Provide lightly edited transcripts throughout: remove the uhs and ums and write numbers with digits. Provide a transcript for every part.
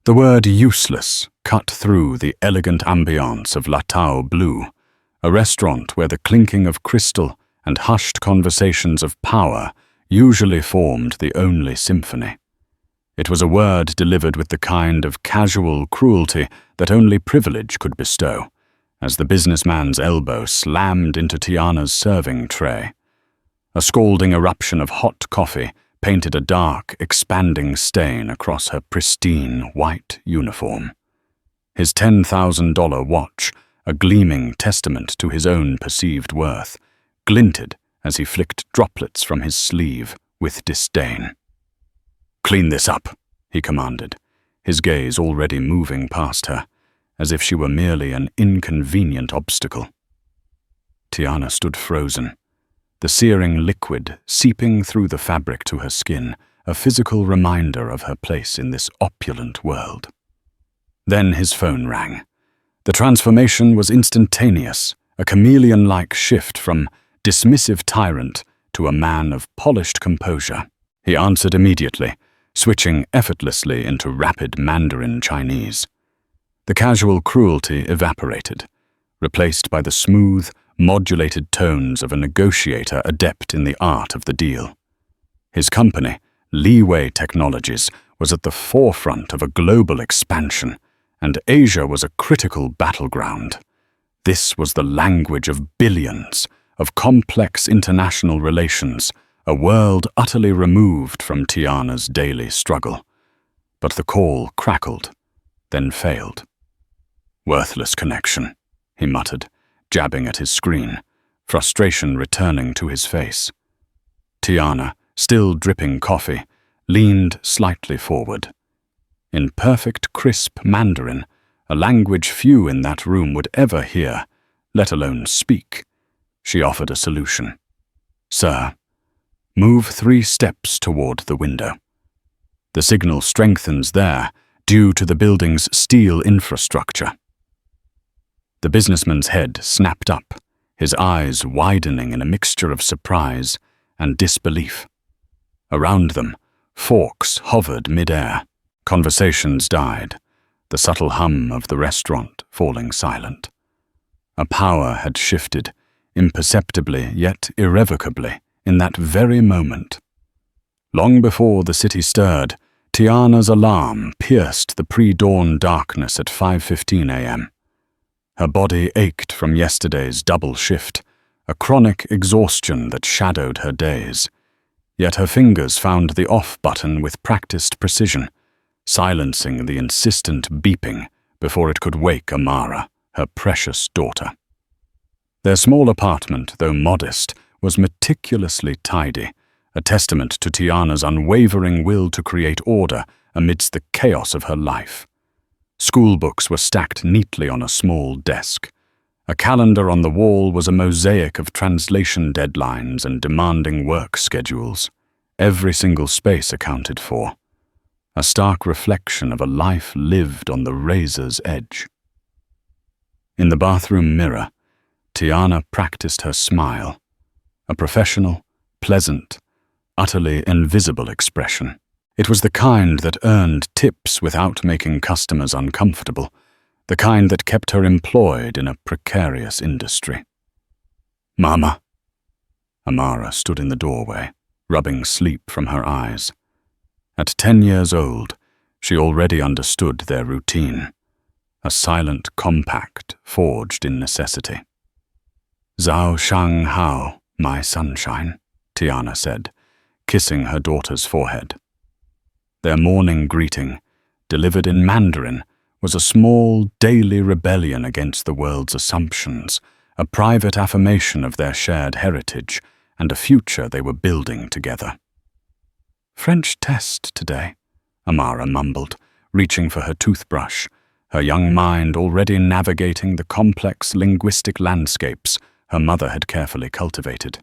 The word useless cut through the elegant ambiance of La Tao Blue, a restaurant where the clinking of crystal and hushed conversations of power usually formed the only symphony. It was a word delivered with the kind of casual cruelty that only privilege could bestow, as the businessman's elbow slammed into Tiana's serving tray. A scalding eruption of hot coffee painted a dark, expanding stain across her pristine white uniform. His $10,000 watch, a gleaming testament to his own perceived worth, glinted as he flicked droplets from his sleeve with disdain. "Clean this up," he commanded, his gaze already moving past her, as if she were merely an inconvenient obstacle. Tiana stood frozen, the searing liquid seeping through the fabric to her skin, a physical reminder of her place in this opulent world. Then his phone rang. The transformation was instantaneous, a chameleon-like shift from dismissive tyrant to a man of polished composure. He answered immediately, switching effortlessly into rapid Mandarin Chinese. The casual cruelty evaporated, replaced by the smooth, modulated tones of a negotiator adept in the art of the deal. His company, Leeway Technologies, was at the forefront of a global expansion, and Asia was a critical battleground. This was the language of billions, of complex international relations, a world utterly removed from Tiana's daily struggle. But the call crackled, then failed. "Worthless connection," he muttered, jabbing at his screen, frustration returning to his face. Tiana, still dripping coffee, leaned slightly forward. In perfect, crisp Mandarin, a language few in that room would ever hear, let alone speak, she offered a solution. "Sir, move 3 steps toward the window. The signal strengthens there, due to the building's steel infrastructure." The businessman's head snapped up, his eyes widening in a mixture of surprise and disbelief. Around them, forks hovered mid-air. Conversations died, the subtle hum of the restaurant falling silent. A power had shifted, imperceptibly yet irrevocably, in that very moment. Long before the city stirred, Tiana's alarm pierced the pre-dawn darkness at 5:15 a.m. Her body ached from yesterday's double shift, a chronic exhaustion that shadowed her days. Yet her fingers found the off button with practiced precision, silencing the insistent beeping before it could wake Amara, her precious daughter. Their small apartment, though modest, was meticulously tidy, a testament to Tiana's unwavering will to create order amidst the chaos of her life. School books were stacked neatly on a small desk. A calendar on the wall was a mosaic of translation deadlines and demanding work schedules, every single space accounted for. A stark reflection of a life lived on the razor's edge. In the bathroom mirror, Tiana practiced her smile, a professional, pleasant, utterly invisible expression. It was the kind that earned tips without making customers uncomfortable, the kind that kept her employed in a precarious industry. "Mama." Amara stood in the doorway, rubbing sleep from her eyes. At 10 years old, she already understood their routine, a silent compact forged in necessity. "Zhao Shang Hao, my sunshine," Tiana said, kissing her daughter's forehead. Their morning greeting, delivered in Mandarin, was a small, daily rebellion against the world's assumptions, a private affirmation of their shared heritage and a future they were building together. "French test today," Amara mumbled, reaching for her toothbrush, her young mind already navigating the complex linguistic landscapes her mother had carefully cultivated.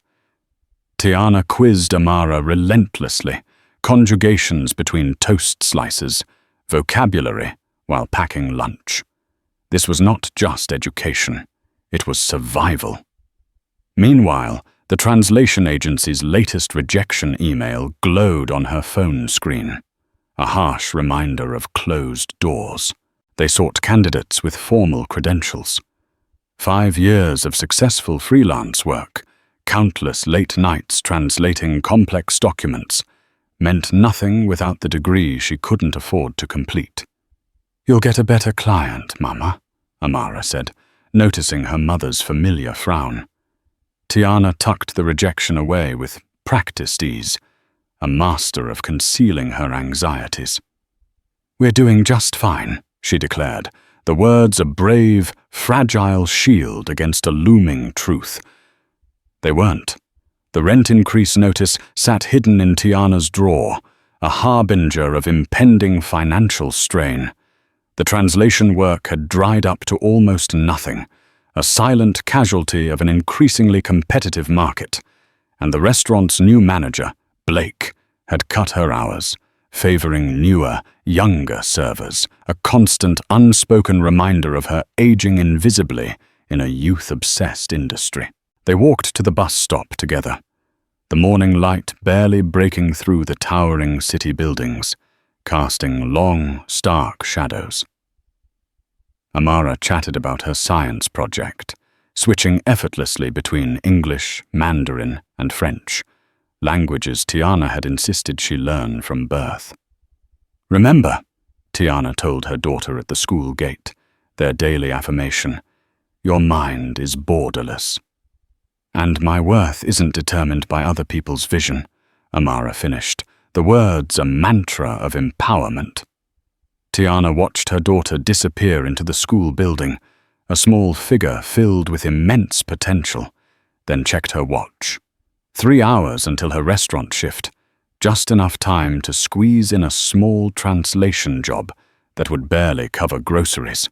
Tiana quizzed Amara relentlessly, conjugations between toast slices, vocabulary while packing lunch. This was not just education, it was survival. Meanwhile, the translation agency's latest rejection email glowed on her phone screen. a harsh reminder of closed doors. They sought candidates with formal credentials. 5 years of successful freelance work, countless late nights translating complex documents, meant nothing without the degree she couldn't afford to complete. "You'll get a better client, Mama," Amara said, noticing her mother's familiar frown. Tiana tucked the rejection away with practiced ease, a master of concealing her anxieties. "We're doing just fine," she declared, the words a brave, fragile shield against a looming truth. They weren't. The rent increase notice sat hidden in Tiana's drawer, a harbinger of impending financial strain. The translation work had dried up to almost nothing, a silent casualty of an increasingly competitive market, and the restaurant's new manager, Blake, had cut her hours, favoring newer, younger servers, a constant unspoken reminder of her aging invisibly in a youth-obsessed industry. They walked to the bus stop together, the morning light barely breaking through the towering city buildings, casting long, stark shadows. Amara chatted about her science project, switching effortlessly between English, Mandarin, and French, languages Tiana had insisted she learn from birth. "Remember," Tiana told her daughter at the school gate, their daily affirmation, "your mind is borderless." "And my worth isn't determined by other people's vision," Amara finished, the words a mantra of empowerment. Tiana watched her daughter disappear into the school building, a small figure filled with immense potential, then checked her watch. 3 hours until her restaurant shift, just enough time to squeeze in a small translation job that would barely cover groceries.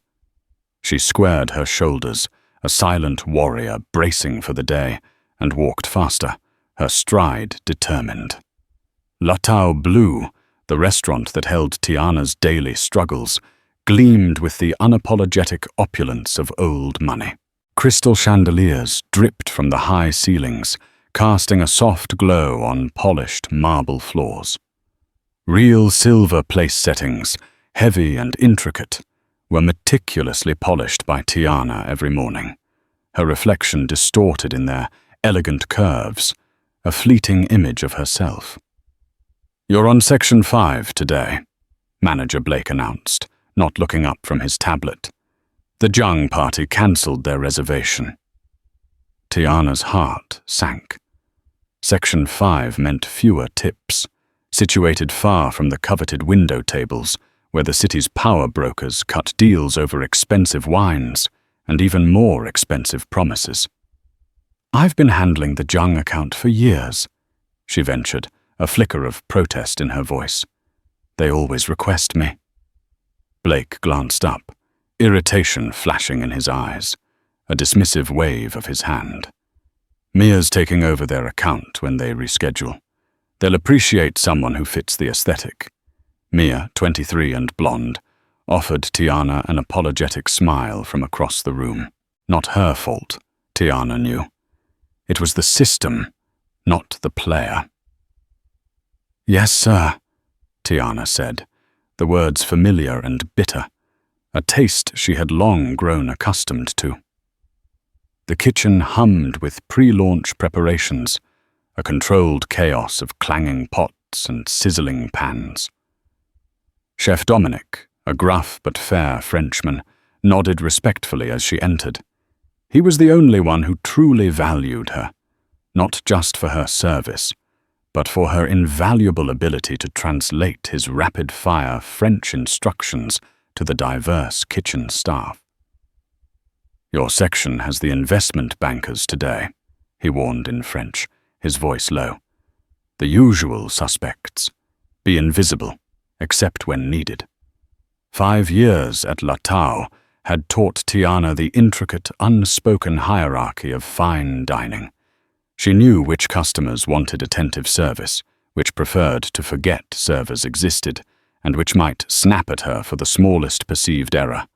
She squared her shoulders, a silent warrior bracing for the day, and walked faster, her stride determined. Latau Blue, the restaurant that held Tiana's daily struggles, gleamed with the unapologetic opulence of old money. Crystal chandeliers dripped from the high ceilings, casting a soft glow on polished marble floors. Real silver place settings, heavy and intricate, were meticulously polished by Tiana every morning, her reflection distorted in their elegant curves, a fleeting image of herself. "You're on Section 5 today," Manager Blake announced, not looking up from his tablet. The Jung party cancelled their reservation. Tiana's heart sank. Section 5 meant fewer tips, situated far from the coveted window tables, where the city's power brokers cut deals over expensive wines and even more expensive promises. "I've been handling the Jung account for years," she ventured, a flicker of protest in her voice. "They always request me." Blake glanced up, irritation flashing in his eyes, a dismissive wave of his hand. "Mia's taking over their account when they reschedule. They'll appreciate someone who fits the aesthetic." Mia, 23 and blonde, offered Tiana an apologetic smile from across the room. Not her fault, Tiana knew. It was the system, not the player. "Yes, sir," Tiana said, the words familiar and bitter, a taste she had long grown accustomed to. The kitchen hummed with pre-launch preparations, a controlled chaos of clanging pots and sizzling pans. Chef Dominic, a gruff but fair Frenchman, nodded respectfully as she entered. He was the only one who truly valued her, not just for her service, but for her invaluable ability to translate his rapid-fire French instructions to the diverse kitchen staff. "Your section has the investment bankers today," he warned in French, his voice low. "The usual suspects. Be invisible, except when needed." 5 years at Latau had taught Tiana the intricate, unspoken hierarchy of fine dining. She knew which customers wanted attentive service, which preferred to forget servers existed, and which might snap at her for the smallest perceived error,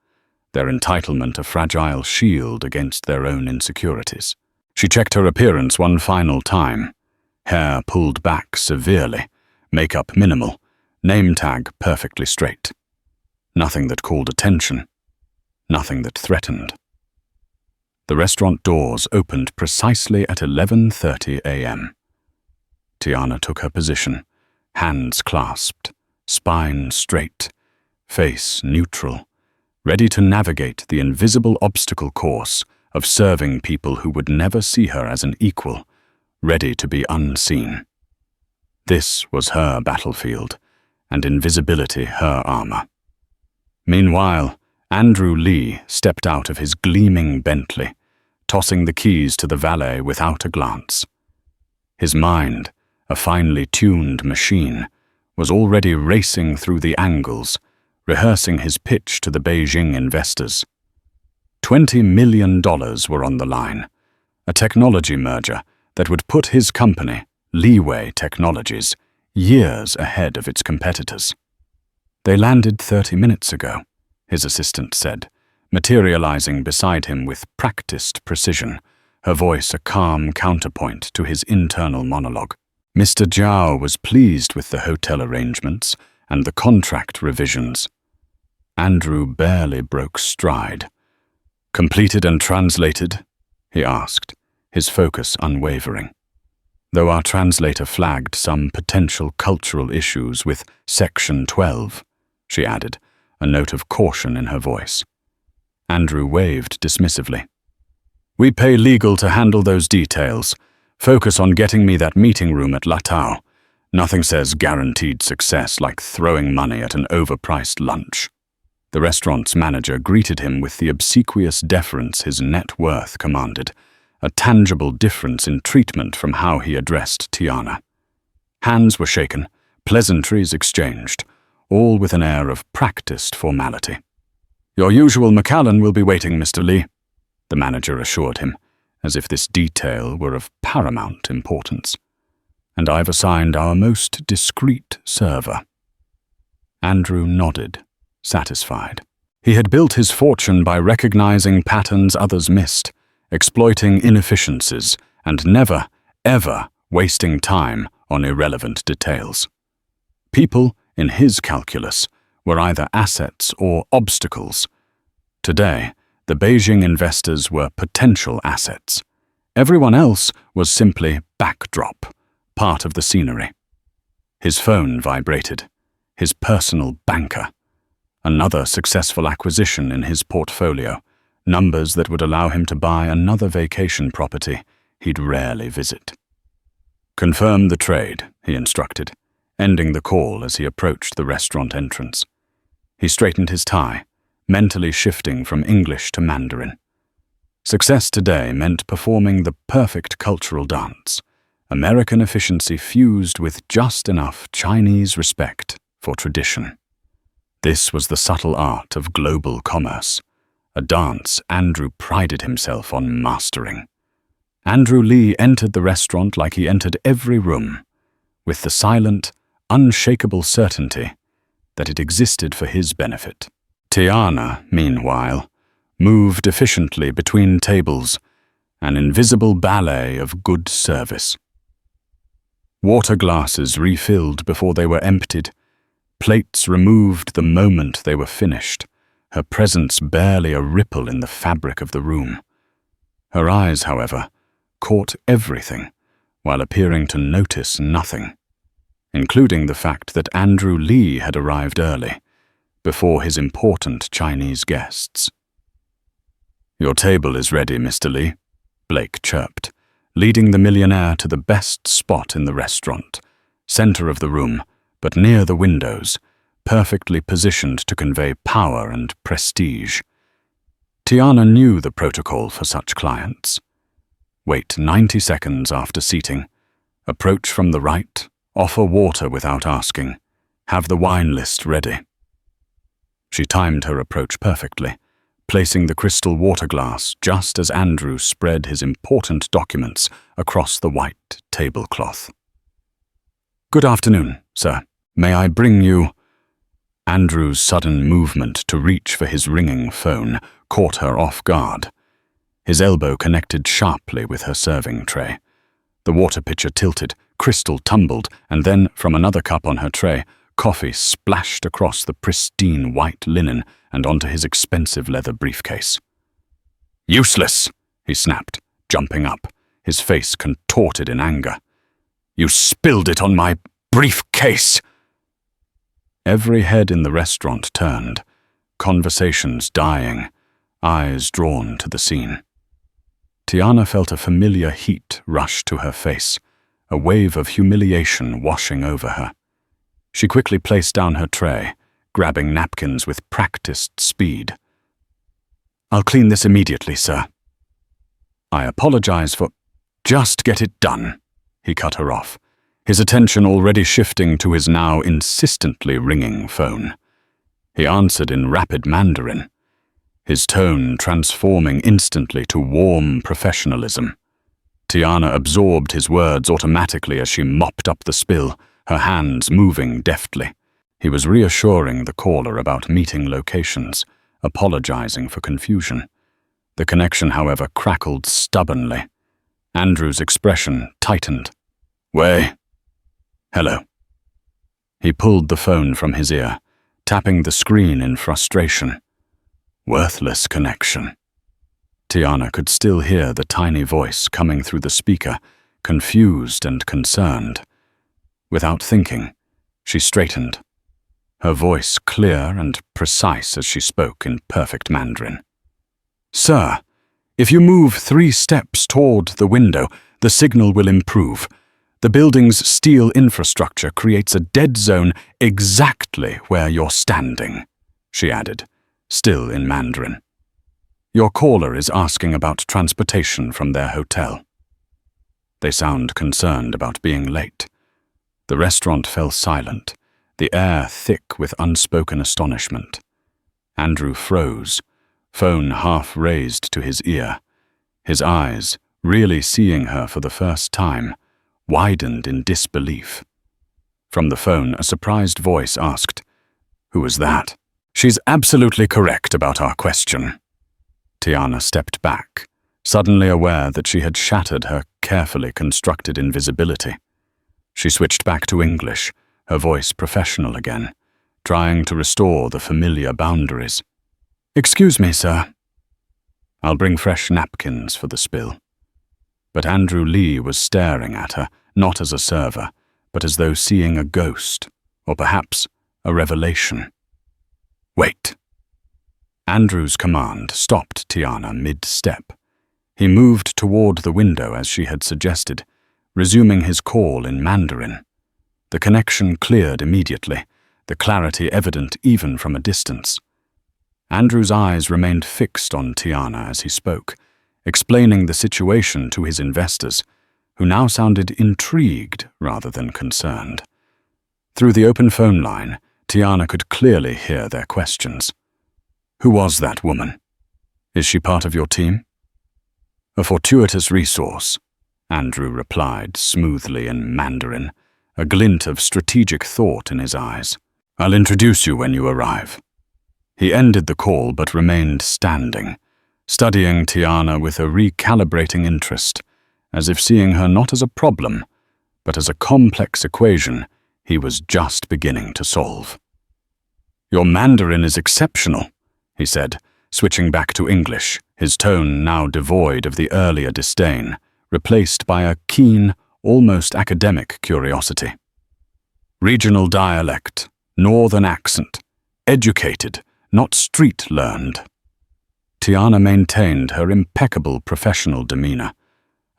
their entitlement a fragile shield against their own insecurities. She checked her appearance one final time, hair pulled back severely, makeup minimal, name tag perfectly straight. Nothing that called attention, nothing that threatened. The restaurant doors opened precisely at 11:30 a.m. Tiana took her position, hands clasped, spine straight, face neutral, ready to navigate the invisible obstacle course of serving people who would never see her as an equal, ready to be unseen. This was her battlefield, and invisibility her armor. Meanwhile, Andrew Lee stepped out of his gleaming Bentley, tossing the keys to the valet without a glance. His mind, a finely tuned machine, was already racing through the angles, rehearsing his pitch to the Beijing investors. $20 million were on the line, a technology merger that would put his company, Leeway Technologies, years ahead of its competitors. "They landed 30 minutes ago," his assistant said, materializing beside him with practiced precision, her voice a calm counterpoint to his internal monologue. Mr. Zhao was pleased with the hotel arrangements and the contract revisions. Andrew barely broke stride. "Completed and translated?" he asked, his focus unwavering. Though our translator flagged some potential cultural issues with Section 12, she added, a note of caution in her voice. Andrew waved dismissively. "We pay legal to handle those details. Focus on getting me that meeting room at Latau. Nothing says guaranteed success like throwing money at an overpriced lunch." The restaurant's manager greeted him with the obsequious deference his net worth commanded, a tangible difference in treatment from how he addressed Tiana. Hands were shaken, pleasantries exchanged, all with an air of practiced formality. "Your usual Macallan will be waiting, Mr. Lee," the manager assured him, as if this detail were of paramount importance. "And I've assigned our most discreet server." Andrew nodded, satisfied. He had built his fortune by recognizing patterns others missed, exploiting inefficiencies, and never, ever wasting time on irrelevant details. People, in his calculus, were either assets or obstacles. Today, the Beijing investors were potential assets. Everyone else was simply backdrop, part of the scenery. His phone vibrated. His personal banker. Another successful acquisition in his portfolio, numbers that would allow him to buy another vacation property he'd rarely visit. "Confirm the trade," he instructed, ending the call as he approached the restaurant entrance. He straightened his tie, mentally shifting from English to Mandarin. Success today meant performing the perfect cultural dance, American efficiency fused with just enough Chinese respect for tradition. This was the subtle art of global commerce, a dance Andrew prided himself on mastering. Andrew Lee entered the restaurant like he entered every room, with the silent, unshakable certainty that it existed for his benefit. Tiana, meanwhile, moved efficiently between tables, an invisible ballet of good service. Water glasses refilled before they were emptied, plates removed the moment they were finished, her presence barely a ripple in the fabric of the room. Her eyes, however, caught everything, while appearing to notice nothing, including the fact that Andrew Lee had arrived early, before his important Chinese guests. "Your table is ready, Mr. Lee," Blake chirped, leading the millionaire to the best spot in the restaurant, center of the room, but near the windows, perfectly positioned to convey power and prestige. Tiana knew the protocol for such clients. Wait 90 seconds after seating. Approach from the right, offer water without asking, have the wine list ready. She timed her approach perfectly, placing the crystal water glass just as Andrew spread his important documents across the white tablecloth. "Good afternoon, sir. May I bring you—" Andrew's sudden movement to reach for his ringing phone caught her off guard. His elbow connected sharply with her serving tray. The water pitcher tilted, crystal tumbled, and then, from another cup on her tray, Coffee splashed across the pristine white linen and onto his expensive leather briefcase. "Useless!" he snapped, jumping up, his face contorted in anger. "You spilled it on my briefcase!" Every head in the restaurant turned, conversations dying, eyes drawn to the scene. Tiana felt a familiar heat rush to her face, a wave of humiliation washing over her. She quickly placed down her tray, grabbing napkins with practiced speed. "I'll clean this immediately, sir." "I apologize for—" "Just get it done," he cut her off, his attention already shifting to his now insistently ringing phone. He answered in rapid Mandarin, his tone transforming instantly to warm professionalism. Tiana absorbed his words automatically as she mopped up the spill, her hands moving deftly. He was reassuring the caller about meeting locations, apologizing for confusion. The connection, however, crackled stubbornly. Andrew's expression tightened. "Wei." "Hello." He pulled the phone from his ear, tapping the screen in frustration. Worthless connection. Tiana could still hear the tiny voice coming through the speaker, confused and concerned. Without thinking, she straightened, her voice clear and precise as she spoke in perfect Mandarin. "Sir, if you move 3 steps toward the window, the signal will improve. The building's steel infrastructure creates a dead zone exactly where you're standing," she added, still in Mandarin. "Your caller is asking about transportation from their hotel." They sound concerned about being late. The restaurant fell silent, the air thick with unspoken astonishment. Andrew froze, phone half raised to his ear. His eyes, really seeing her for the first time, widened in disbelief. From the phone, a surprised voice asked, "Who was that?" "She's absolutely correct about our question." Tiana stepped back, suddenly aware that she had shattered her carefully constructed invisibility. She switched back to English, her voice professional again, trying to restore the familiar boundaries. "Excuse me, sir." "I'll bring fresh napkins for the spill." But Andrew Lee was staring at her, not as a server, but as though seeing a ghost, or perhaps a revelation. "Wait." Andrew's command stopped Tiana mid-step. He moved toward the window as she had suggested, resuming his call in Mandarin. The connection cleared immediately, the clarity evident even from a distance. Andrew's eyes remained fixed on Tiana as he spoke, explaining the situation to his investors, who now sounded intrigued rather than concerned. Through the open phone line, Tiana could clearly hear their questions. "Who was that woman? Is she part of your team?" "A fortuitous resource," Andrew replied smoothly in Mandarin, a glint of strategic thought in his eyes. "I'll introduce you when you arrive." He ended the call but remained standing, studying Tiana with a recalibrating interest, as if seeing her not as a problem, but as a complex equation he was just beginning to solve. "Your Mandarin is exceptional," he said, switching back to English, his tone now devoid of the earlier disdain, replaced by a keen, almost academic curiosity. "Regional dialect, northern accent, educated, not street-learned." Tiana maintained her impeccable professional demeanor,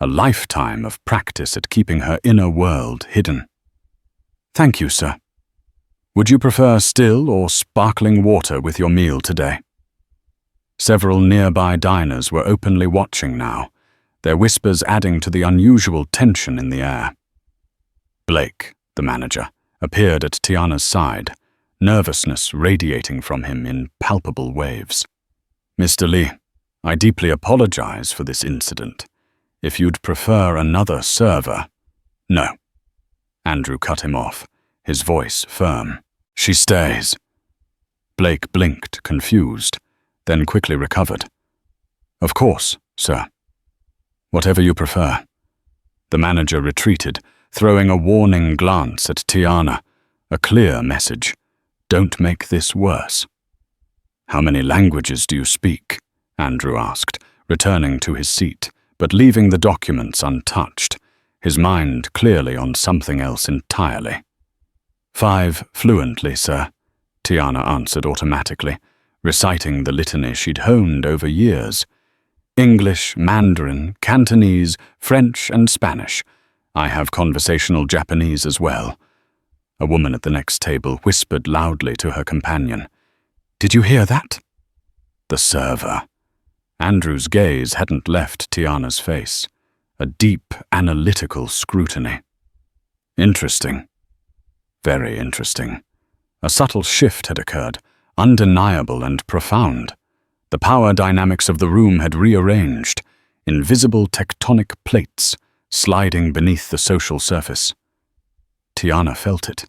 a lifetime of practice at keeping her inner world hidden. "Thank you, sir. Would you prefer still or sparkling water with your meal today?" Several nearby diners were openly watching now, their whispers adding to the unusual tension in the air. Blake, the manager, appeared at Tiana's side, nervousness radiating from him in palpable waves. "Mr. Lee, I deeply apologize for this incident. If you'd prefer another server—" "No." Andrew cut him off, his voice firm. "She stays." Blake blinked, confused, then quickly recovered. "Of course, sir. Whatever you prefer." The manager retreated, throwing a warning glance at Tiana, A clear message. Don't make this worse. How many languages do you speak? Andrew asked, returning to his seat, but leaving the documents untouched, his mind clearly on something else entirely. 5 fluently, sir, Tiana answered automatically, reciting the litany she'd honed over years. English, Mandarin, Cantonese, French, and Spanish. I have conversational Japanese as well. A woman at the next table whispered loudly to her companion. Did you hear that? The server. Andrew's gaze hadn't left Tiana's face. A deep, analytical scrutiny. Interesting. Very interesting. A subtle shift had occurred, undeniable and profound. The power dynamics of the room had rearranged, invisible tectonic plates sliding beneath the social surface. Tiana felt it.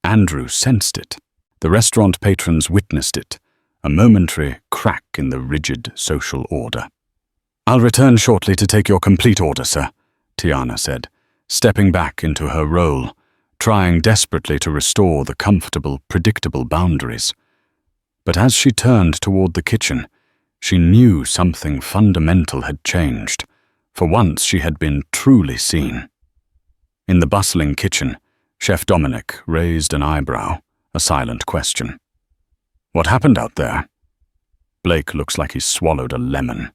Andrew sensed it. The restaurant patrons witnessed it, a momentary crack in the rigid social order. I'll return shortly to take your complete order, sir, Tiana said, stepping back into her role, trying desperately to restore the comfortable, predictable boundaries. But as she turned toward the kitchen, she knew something fundamental had changed. For once she had been truly seen. In the bustling kitchen, Chef Dominic raised an eyebrow, a silent question. What happened out there? Blake looks like he swallowed a lemon.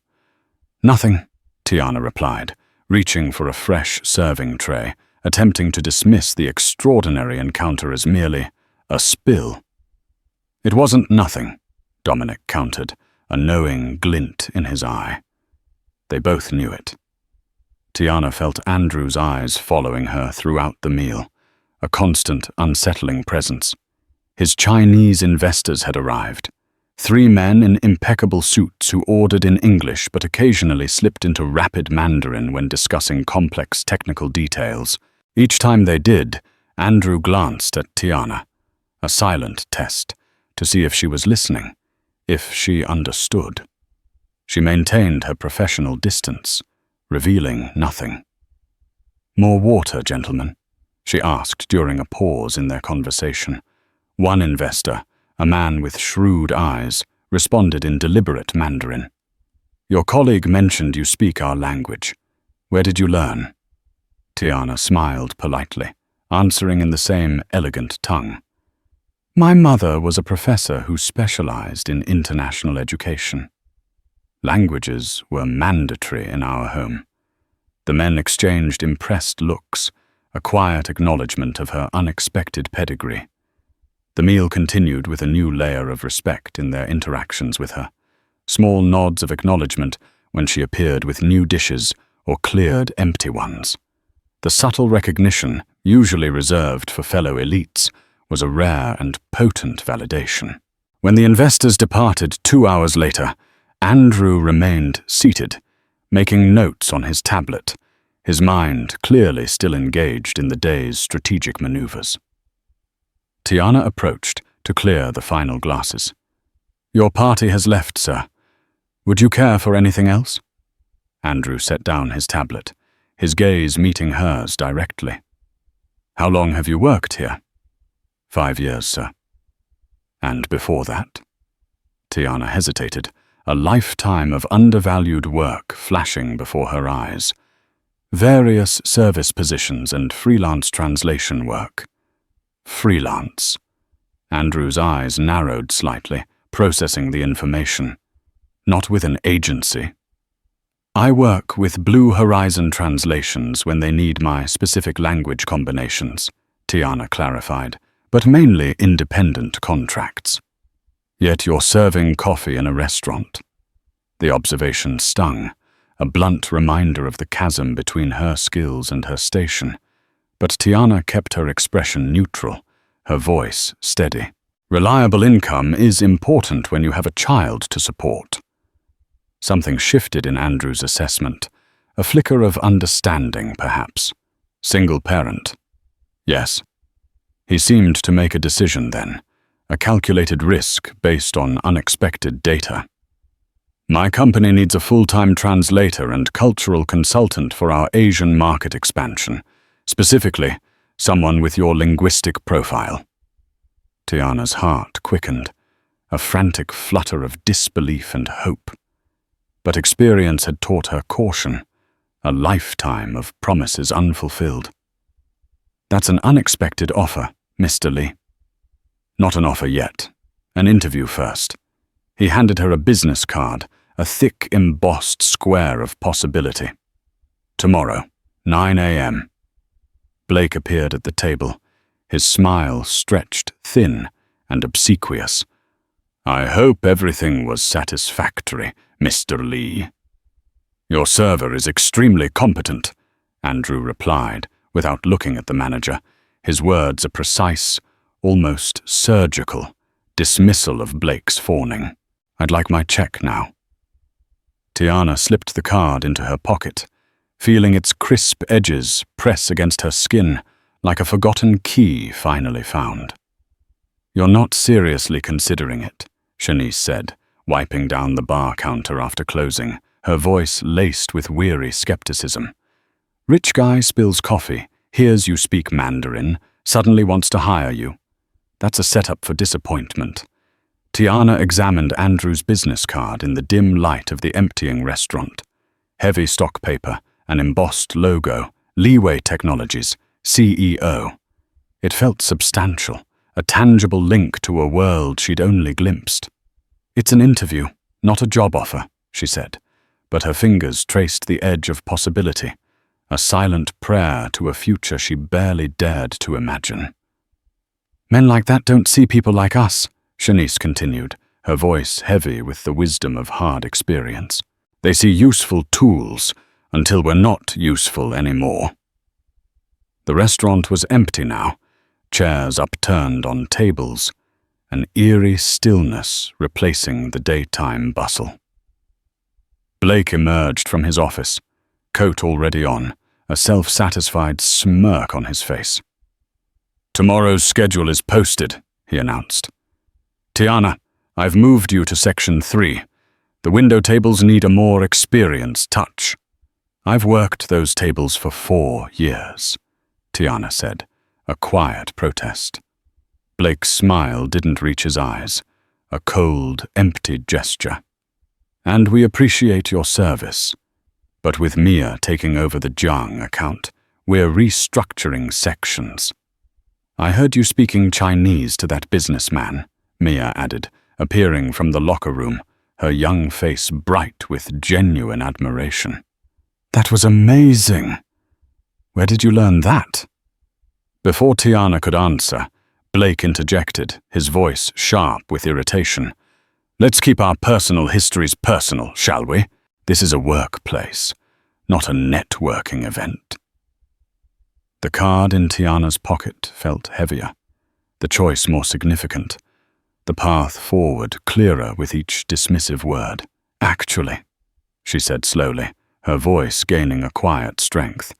Nothing, Tiana replied, reaching for a fresh serving tray, attempting to dismiss the extraordinary encounter as merely a spill. It wasn't nothing, Dominic countered, a knowing glint in his eye. They both knew it. Tiana felt Andrew's eyes following her throughout the meal, a constant, unsettling presence. His Chinese investors had arrived. 3 men in impeccable suits who ordered in English but occasionally slipped into rapid Mandarin when discussing complex technical details. Each time they did, Andrew glanced at Tiana, a silent test, to see if she was listening, if she understood. She maintained her professional distance, revealing nothing. More water, gentlemen, she asked during a pause in their conversation. One investor, a man with shrewd eyes, responded in deliberate Mandarin. Your colleague mentioned you speak our language. Where did you learn? Tiana smiled politely, answering in the same elegant tongue. My mother was a professor who specialized in international education. Languages were mandatory in our home. The men exchanged impressed looks, a quiet acknowledgement of her unexpected pedigree. The meal continued with a new layer of respect in their interactions with her, small nods of acknowledgement when she appeared with new dishes or cleared empty ones. The subtle recognition, usually reserved for fellow elites, was a rare and potent validation. When the investors departed 2 hours later, Andrew remained seated, making notes on his tablet, his mind clearly still engaged in the day's strategic maneuvers. Tiana approached to clear the final glasses. Your party has left, sir. Would you care for anything else? Andrew set down his tablet, his gaze meeting hers directly. How long have you worked here? 5 years, sir. And before that? Tiana hesitated, a lifetime of undervalued work flashing before her eyes. Various service positions and freelance translation work. Freelance. Andrew's eyes narrowed slightly, processing the information. Not with an agency. I work with Blue Horizon translations when they need my specific language combinations, Tiana clarified, but mainly independent contracts. Yet you're serving coffee in a restaurant. The observation stung, a blunt reminder of the chasm between her skills and her station. But Tiana kept her expression neutral, her voice steady. Reliable income is important when you have a child to support. Something shifted in Andrew's assessment, a flicker of understanding, perhaps. Single parent. Yes. He seemed to make a decision then, a calculated risk based on unexpected data. My company needs a full-time translator and cultural consultant for our Asian market expansion, specifically Someone with your linguistic profile. Tiana's heart quickened, a frantic flutter of disbelief and hope. But experience had taught her caution, a lifetime of promises unfulfilled. That's an unexpected offer, Mr. Lee. Not an offer yet. An interview first. He handed her a business card, a thick embossed square of possibility. Tomorrow, 9 a.m. Blake appeared at the table, his smile stretched thin and obsequious. I hope everything was satisfactory, Mr. Lee. Your server is extremely competent, Andrew replied, without looking at the manager, his words a precise, almost surgical, dismissal of Blake's fawning. I'd like my check now. Tiana slipped the card into her pocket, feeling its crisp edges press against her skin like a forgotten key finally found. You're not seriously considering it, Shanice said, wiping down the bar counter after closing, her voice laced with weary skepticism. Rich guy spills coffee, hears you speak Mandarin, suddenly wants to hire you. That's a setup for disappointment. Tiana examined Andrew's business card in the dim light of the emptying restaurant. Heavy stock paper, an embossed logo, Leeway Technologies, CEO. It felt substantial, a tangible link to a world she'd only glimpsed. It's an interview, not a job offer, she said, but her fingers traced the edge of possibility, a silent prayer to a future she barely dared to imagine. Men like that don't see people like us, Shanice continued, her voice heavy with the wisdom of hard experience. They see useful tools until we're not useful anymore. The restaurant was empty now, chairs upturned on tables, an eerie stillness replacing the daytime bustle. Blake emerged from his office, coat already on, a self-satisfied smirk on his face. Tomorrow's schedule is posted, he announced. Tiana, I've moved you to Section 3. The window tables need a more experienced touch. I've worked those tables for 4 years, Tiana said, a quiet protest. Blake's smile didn't reach his eyes, a cold, empty gesture. And we appreciate your service. But with Mia taking over the Jiang account, we're restructuring sections. I heard you speaking Chinese to that businessman, Mia added, appearing from the locker room, her young face bright with genuine admiration. That was amazing. Where did you learn that? Before Tiana could answer, Blake interjected, his voice sharp with irritation. Let's keep our personal histories personal, shall we? This is a workplace, not a networking event. The card in Tiana's pocket felt heavier, the choice more significant, the path forward clearer with each dismissive word. Actually, she said slowly, her voice gaining a quiet strength,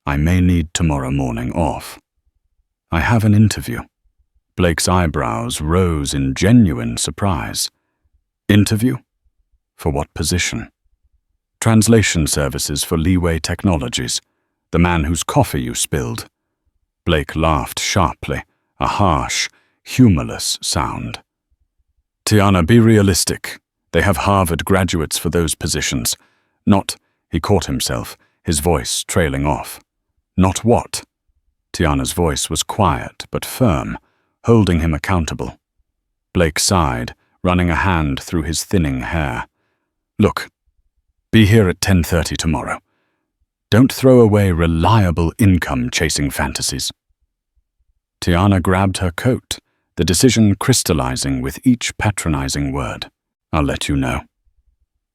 I may need tomorrow morning off. I have an interview. Blake's eyebrows rose in genuine surprise. Interview? For what position? Translation services for Leeway Technologies, the man whose coffee you spilled. Blake laughed sharply, a harsh, humorless sound. Tiana, be realistic. They have Harvard graduates for those positions. Not, he caught himself, his voice trailing off. Not what? Tiana's voice was quiet but firm, holding him accountable. Blake sighed, running a hand through his thinning hair. Look, be here at 10:30 tomorrow. Don't throw away reliable income-chasing fantasies. Tiana grabbed her coat, the decision crystallizing with each patronizing word. I'll let you know.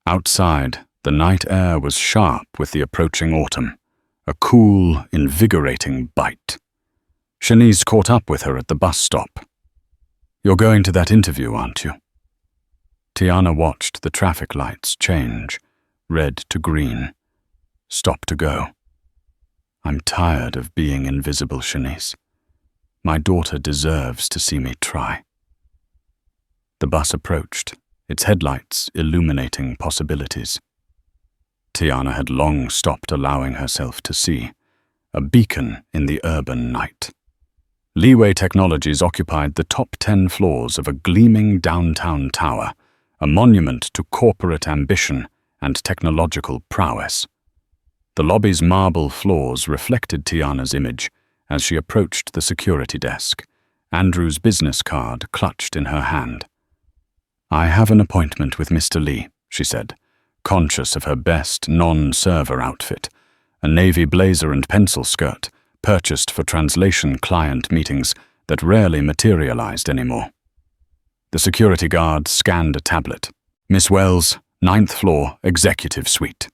Outside, the night air was sharp with the approaching autumn, a cool, invigorating bite. Shanice caught up with her at the bus stop. You're going to that interview, aren't you? Tiana watched the traffic lights change, red to green, stop to go. I'm tired of being invisible, Shanice. My daughter deserves to see me try. The bus approached, its headlights illuminating possibilities. Tiana had long stopped allowing herself to see, a beacon in the urban night. Leeway Technologies occupied the top 10 floors of a gleaming downtown tower, a monument to corporate ambition and technological prowess. The lobby's marble floors reflected Tiana's image as she approached the security desk, Andrew's business card clutched in her hand. "I have an appointment with Mr. Lee," she said, conscious of her best non-server outfit, a navy blazer and pencil skirt, purchased for translation client meetings that rarely materialized anymore. The security guard scanned a tablet. "Miss Wells, 9th floor, executive suite."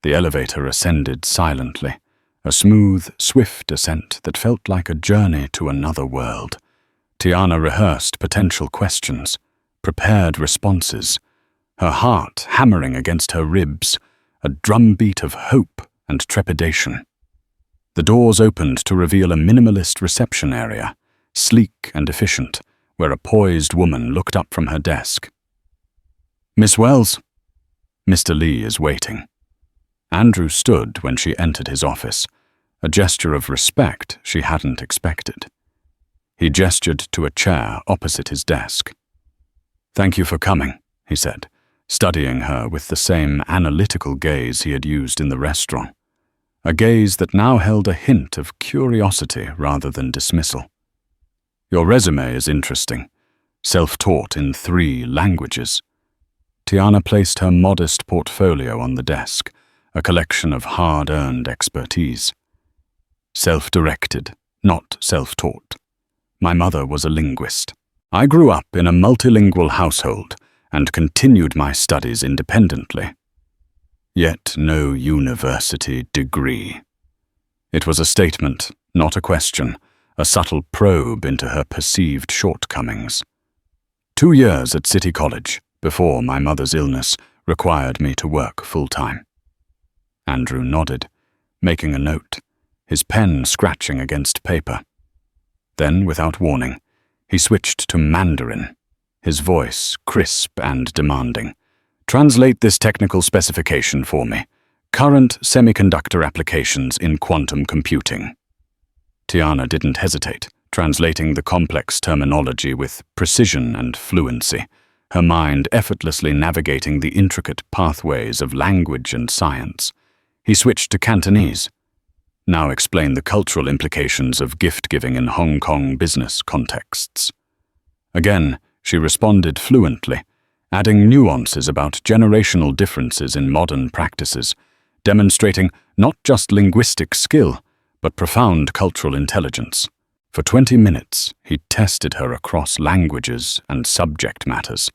The elevator ascended silently, a smooth, swift ascent that felt like a journey to another world. Tiana rehearsed potential questions, prepared responses, her heart hammering against her ribs, a drumbeat of hope and trepidation. The doors opened to reveal a minimalist reception area, sleek and efficient, where a poised woman looked up from her desk. "Miss Wells, Mr. Lee is waiting." Andrew stood when she entered his office, a gesture of respect she hadn't expected. He gestured to a chair opposite his desk. "Thank you for coming," he said, studying her with the same analytical gaze he had used in the restaurant, a gaze that now held a hint of curiosity rather than dismissal. "Your resume is interesting, self-taught in 3 languages." Tiana placed her modest portfolio on the desk, a collection of hard-earned expertise. "Self-directed, not self-taught. My mother was a linguist. I grew up in a multilingual household and continued my studies independently. Yet no university degree." It was a statement, not a question, a subtle probe into her perceived shortcomings. 2 years at City College, before my mother's illness, required me to work full-time. Andrew nodded, making a note, his pen scratching against paper. Then, without warning, he switched to Mandarin, his voice crisp and demanding. "Translate this technical specification for me. Current semiconductor applications in quantum computing." Tiana didn't hesitate, translating the complex terminology with precision and fluency, her mind effortlessly navigating the intricate pathways of language and science. He switched to Cantonese. "Now explain the cultural implications of gift-giving in Hong Kong business contexts." Again, she responded fluently, adding nuances about generational differences in modern practices, demonstrating not just linguistic skill, but profound cultural intelligence. For 20 minutes, he tested her across languages and subject matters,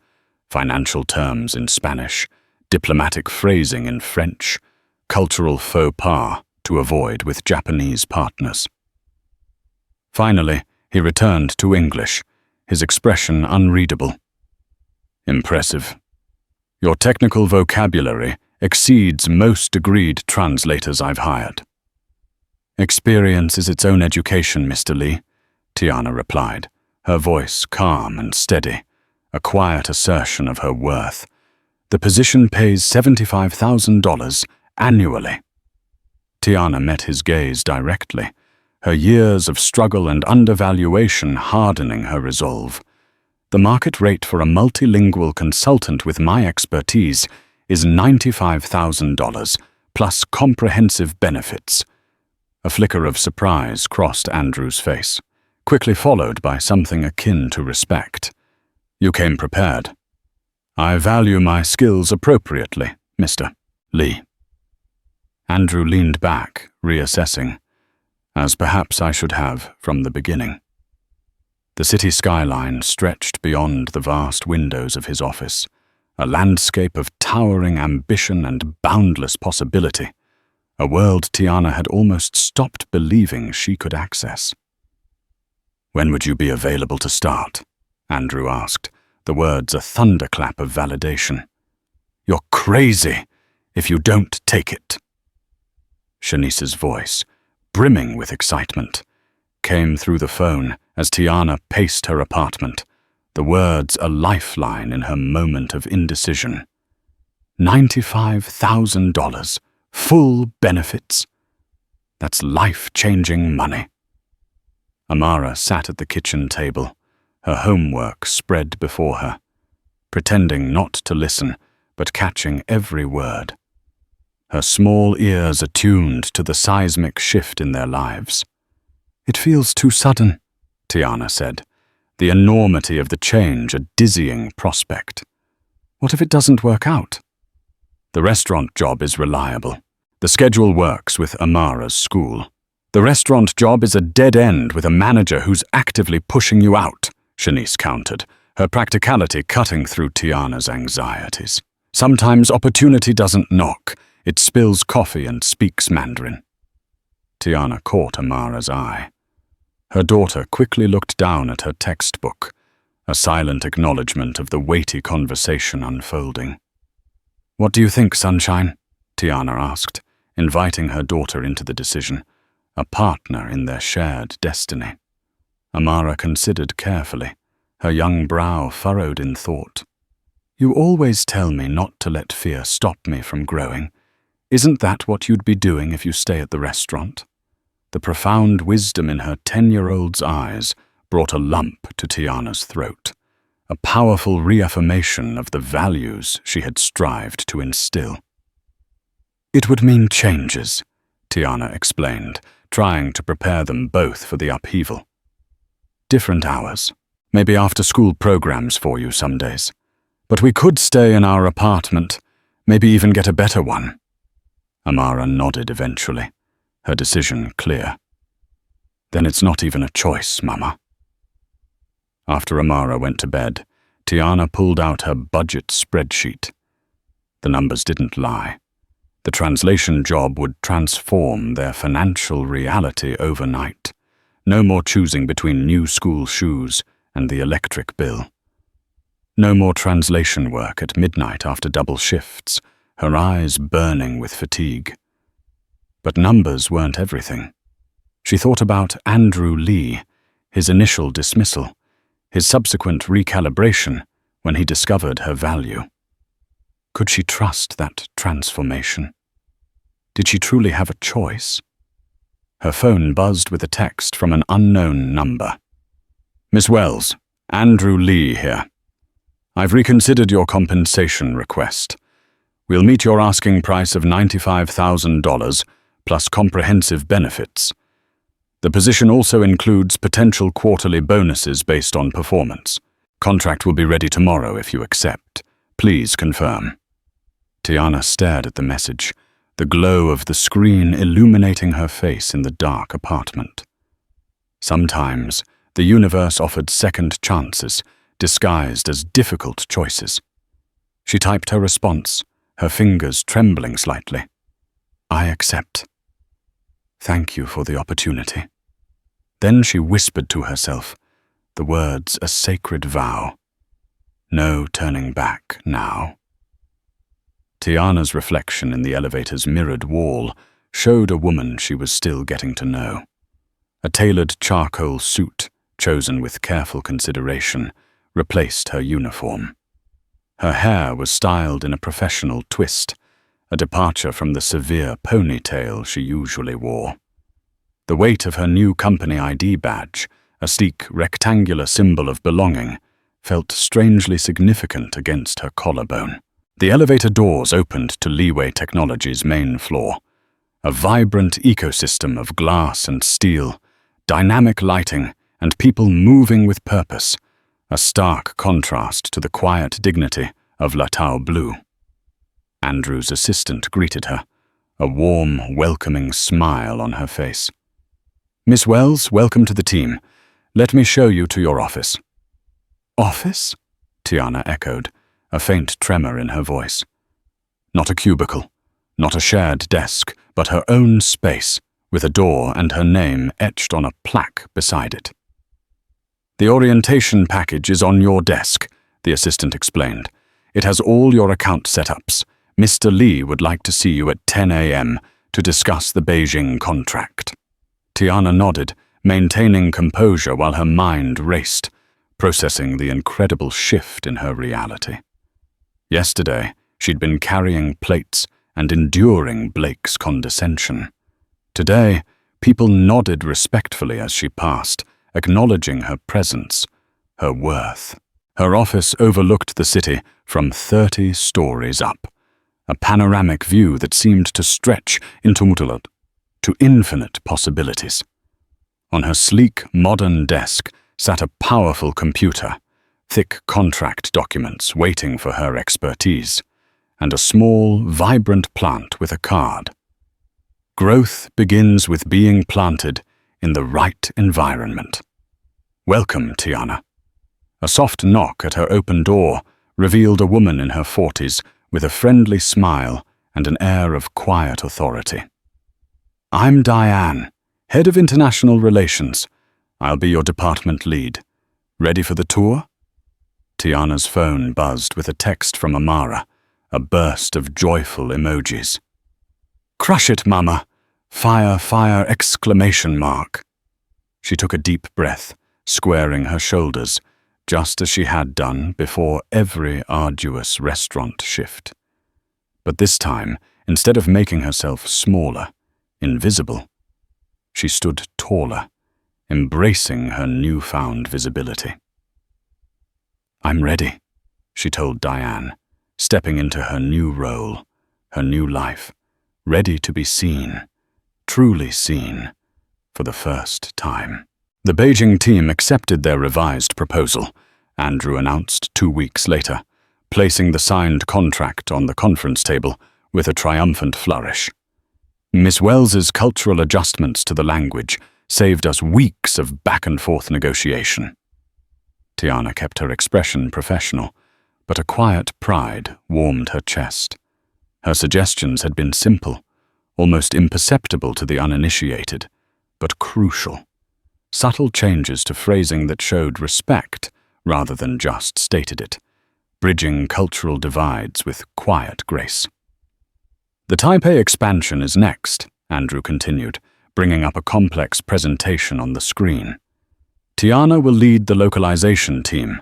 financial terms in Spanish, diplomatic phrasing in French, cultural faux pas to avoid with Japanese partners. Finally, he returned to English, his expression unreadable. "Impressive. Your technical vocabulary exceeds most agreed translators I've hired." "Experience is its own education, Mr. Lee," Tiana replied, her voice calm and steady, a quiet assertion of her worth. "The position pays $75,000 annually." Tiana met his gaze directly, her years of struggle and undervaluation hardening her resolve. "The market rate for a multilingual consultant with my expertise is $95,000, plus comprehensive benefits." A flicker of surprise crossed Andrew's face, quickly followed by something akin to respect. "You came prepared." "I value my skills appropriately, Mr. Lee." Andrew leaned back, reassessing, as perhaps I should have from the beginning. The city skyline stretched beyond the vast windows of his office, a landscape of towering ambition and boundless possibility, a world Tiana had almost stopped believing she could access. "When would you be available to start?" Andrew asked, the words a thunderclap of validation. "You're crazy if you don't take it." Shanice's voice, brimming with excitement, came through the phone as Tiana paced her apartment, the words a lifeline in her moment of indecision. $95,000, full benefits. That's life-changing money. Amara sat at the kitchen table, her homework spread before her, pretending not to listen, but catching every word. Her small ears attuned to the seismic shift in their lives. "It feels too sudden," Tiana said, the enormity of the change a dizzying prospect. "What if it doesn't work out?" "The restaurant job is reliable. The schedule works with Amara's school. The restaurant job is a dead end with a manager who's actively pushing you out," Shanice countered, her practicality cutting through Tiana's anxieties. "Sometimes opportunity doesn't knock. It spills coffee and speaks Mandarin." Tiana caught Amara's eye. Her daughter quickly looked down at her textbook, a silent acknowledgement of the weighty conversation unfolding. "What do you think, Sunshine?" Tiana asked, inviting her daughter into the decision, a partner in their shared destiny. Amara considered carefully, her young brow furrowed in thought. "You always tell me not to let fear stop me from growing. Isn't that what you'd be doing if you stay at the restaurant?" The profound wisdom in her 10-year-old's eyes brought a lump to Tiana's throat, a powerful reaffirmation of the values she had strived to instill. "It would mean changes," Tiana explained, trying to prepare them both for the upheaval. "Different hours, maybe after-school programs for you some days. But we could stay in our apartment, maybe even get a better one." Amara nodded eventually, her decision clear. "Then it's not even a choice, Mama." After Amara went to bed, Tiana pulled out her budget spreadsheet. The numbers didn't lie. The translation job would transform their financial reality overnight. No more choosing between new school shoes and the electric bill. No more translation work at midnight after double shifts, her eyes burning with fatigue. But numbers weren't everything. She thought about Andrew Lee, his initial dismissal, his subsequent recalibration when he discovered her value. Could she trust that transformation? Did she truly have a choice? Her phone buzzed with a text from an unknown number. "Miss Wells, Andrew Lee here. I've reconsidered your compensation request. We'll meet your asking price of $95,000 plus comprehensive benefits. The position also includes potential quarterly bonuses based on performance. Contract will be ready tomorrow if you accept. Please confirm." Tiana stared at the message, the glow of the screen illuminating her face in the dark apartment. Sometimes, the universe offered second chances, disguised as difficult choices. She typed her response, her fingers trembling slightly. "I accept. Thank you for the opportunity." Then she whispered to herself, the words a sacred vow. No turning back now. Tiana's reflection in the elevator's mirrored wall showed a woman she was still getting to know. A tailored charcoal suit, chosen with careful consideration, replaced her uniform. Her hair was styled in a professional twist, a departure from the severe ponytail she usually wore. The weight of her new company ID badge, a sleek rectangular symbol of belonging, felt strangely significant against her collarbone. The elevator doors opened to Leeway Technologies' main floor, a vibrant ecosystem of glass and steel, dynamic lighting, and people moving with purpose, a stark contrast to the quiet dignity of Latau Blue. Andrew's assistant greeted her, a warm, welcoming smile on her face. "Miss Wells, welcome to the team. Let me show you to your office." "Office?" Tiana echoed, a faint tremor in her voice. Not a cubicle, not a shared desk, but her own space, with a door and her name etched on a plaque beside it. "The orientation package is on your desk," the assistant explained. "It has all your account setups. Mr. Lee would like to see you at 10 a.m. to discuss the Beijing contract." Tiana nodded, maintaining composure while her mind raced, processing the incredible shift in her reality. Yesterday, she'd been carrying plates and enduring Blake's condescension. Today, people nodded respectfully as she passed, acknowledging her presence, her worth. Her office overlooked the city from 30 stories up, a panoramic view that seemed to stretch into Untold, to infinite possibilities. On her sleek, modern desk sat a powerful computer, thick contract documents waiting for her expertise, and a small, vibrant plant with a card. Growth begins with being planted in the right environment. Welcome, Tiana. A soft knock at her open door revealed a woman in her 40s with a friendly smile and an air of quiet authority. I'm Diane, Head of International Relations. I'll be your department lead. Ready for the tour? Tiana's phone buzzed with a text from Amara, a burst of joyful emojis. Crush it, Mama! Fire, fire, exclamation mark. She took a deep breath, squaring her shoulders, just as she had done before every arduous restaurant shift. But this time, instead of making herself smaller, invisible, she stood taller, embracing her newfound visibility. I'm ready, she told Diane, stepping into her new role, her new life, ready to be seen, truly seen, for the first time. The Beijing team accepted their revised proposal, Andrew announced 2 weeks later, placing the signed contract on the conference table with a triumphant flourish. Miss Wells's cultural adjustments to the language saved us weeks of back-and-forth negotiation. Tiana kept her expression professional, but a quiet pride warmed her chest. Her suggestions had been simple, almost imperceptible to the uninitiated, but crucial. Subtle changes to phrasing that showed respect rather than just stated it, bridging cultural divides with quiet grace. The Taipei expansion is next, Andrew continued, bringing up a complex presentation on the screen. Tiana will lead the localization team.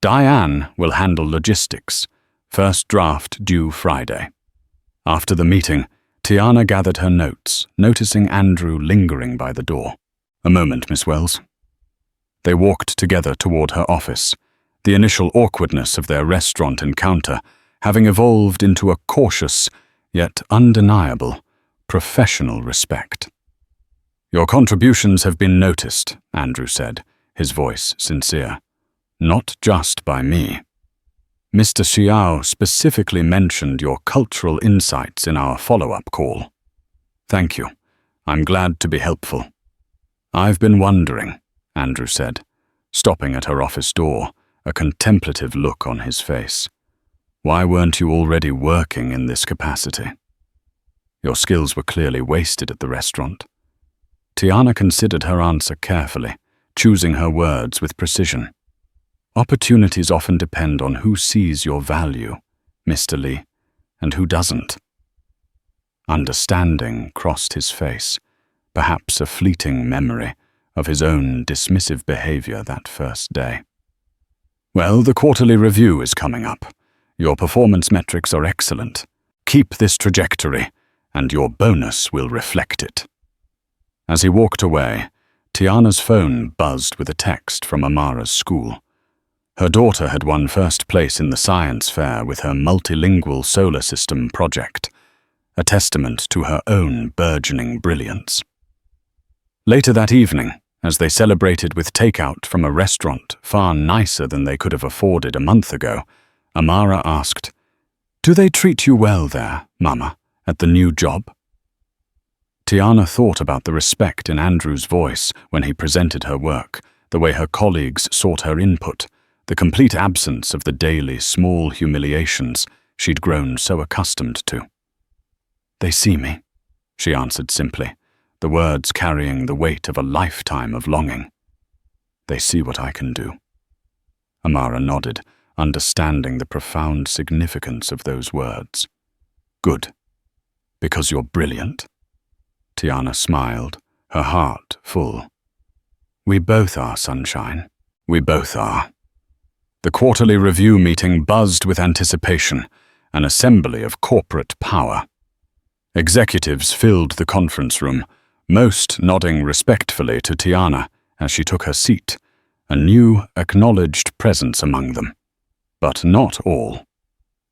Diane will handle logistics. First draft due Friday. After the meeting, Tiana gathered her notes, noticing Andrew lingering by the door. A moment, Miss Wells. They walked together toward her office, the initial awkwardness of their restaurant encounter having evolved into a cautious, yet undeniable, professional respect. Your contributions have been noticed, Andrew said, his voice sincere. Not just by me. Mr. Xiao specifically mentioned your cultural insights in our follow-up call. Thank you. I'm glad to be helpful. I've been wondering, Andrew said, stopping at her office door, a contemplative look on his face. Why weren't you already working in this capacity? Your skills were clearly wasted at the restaurant. Tiana considered her answer carefully, choosing her words with precision. Opportunities often depend on who sees your value, Mr. Li, and who doesn't. Understanding crossed his face, perhaps a fleeting memory of his own dismissive behavior that first day. Well, the quarterly review is coming up. Your performance metrics are excellent. Keep this trajectory, and your bonus will reflect it. As he walked away, Tiana's phone buzzed with a text from Amara's school. Her daughter had won first place in the science fair with her multilingual solar system project, a testament to her own burgeoning brilliance. Later that evening, as they celebrated with takeout from a restaurant far nicer than they could have afforded a month ago, Amara asked, "Do they treat you well there, Mama, at the new job?" Tiana thought about the respect in Andrew's voice when he presented her work, the way her colleagues sought her input, the complete absence of the daily small humiliations she'd grown so accustomed to. "They see me," she answered simply, the words carrying the weight of a lifetime of longing. "They see what I can do." Amara nodded, understanding the profound significance of those words. "Good. Because you're brilliant?" Tiana smiled, her heart full. "We both are, Sunshine. We both are." The quarterly review meeting buzzed with anticipation, an assembly of corporate power. Executives filled the conference room, most nodding respectfully to Tiana as she took her seat, a new, acknowledged presence among them. But not all.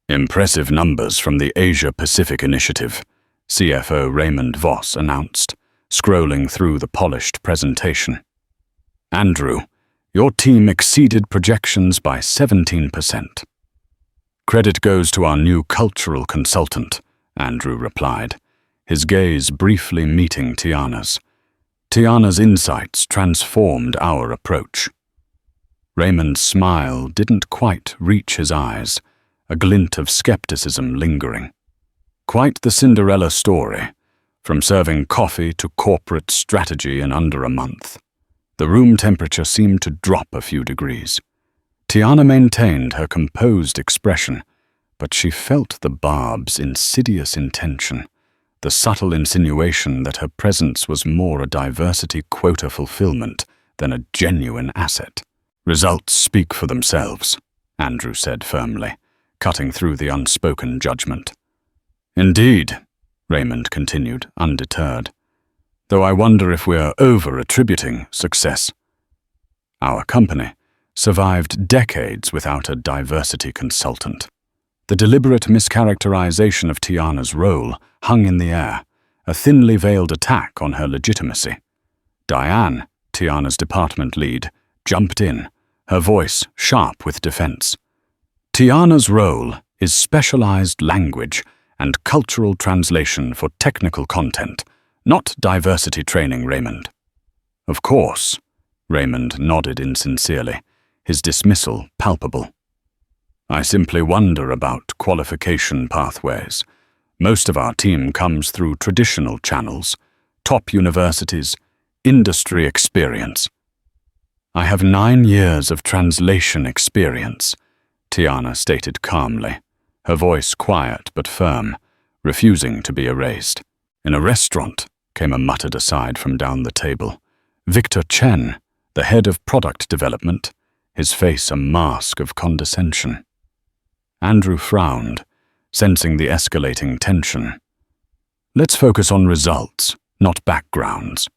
Impressive numbers from the Asia-Pacific Initiative, CFO Raymond Voss announced, scrolling through the polished presentation. Andrew, your team exceeded projections by 17%. Credit goes to our new cultural consultant, Andrew replied, his gaze briefly meeting Tiana's. Tiana's insights transformed our approach. Raymond's smile didn't quite reach his eyes, a glint of skepticism lingering. Quite the Cinderella story, from serving coffee to corporate strategy in under a month. The room temperature seemed to drop a few degrees. Tiana maintained her composed expression, but she felt the barb's insidious intention, the subtle insinuation that her presence was more a diversity quota fulfillment than a genuine asset. Results speak for themselves, Andrew said firmly, cutting through the unspoken judgment. Indeed, Raymond continued, undeterred, though I wonder if we're over-attributing success. Our company survived decades without a diversity consultant. The deliberate mischaracterization of Tiana's role hung in the air, a thinly veiled attack on her legitimacy. Diane, Tiana's department lead, jumped in, her voice sharp with defense. Tiana's role is specialized language and cultural translation for technical content, not diversity training, Raymond. Of course, Raymond nodded insincerely, his dismissal palpable. I simply wonder about qualification pathways. Most of our team comes through traditional channels, top universities, industry experience. I have 9 years of translation experience, Tiana stated calmly, her voice quiet but firm, refusing to be erased. In a restaurant, came a muttered aside from down the table. Victor Chen, the head of product development, his face a mask of condescension. Andrew frowned, sensing the escalating tension. Let's focus on results, not backgrounds.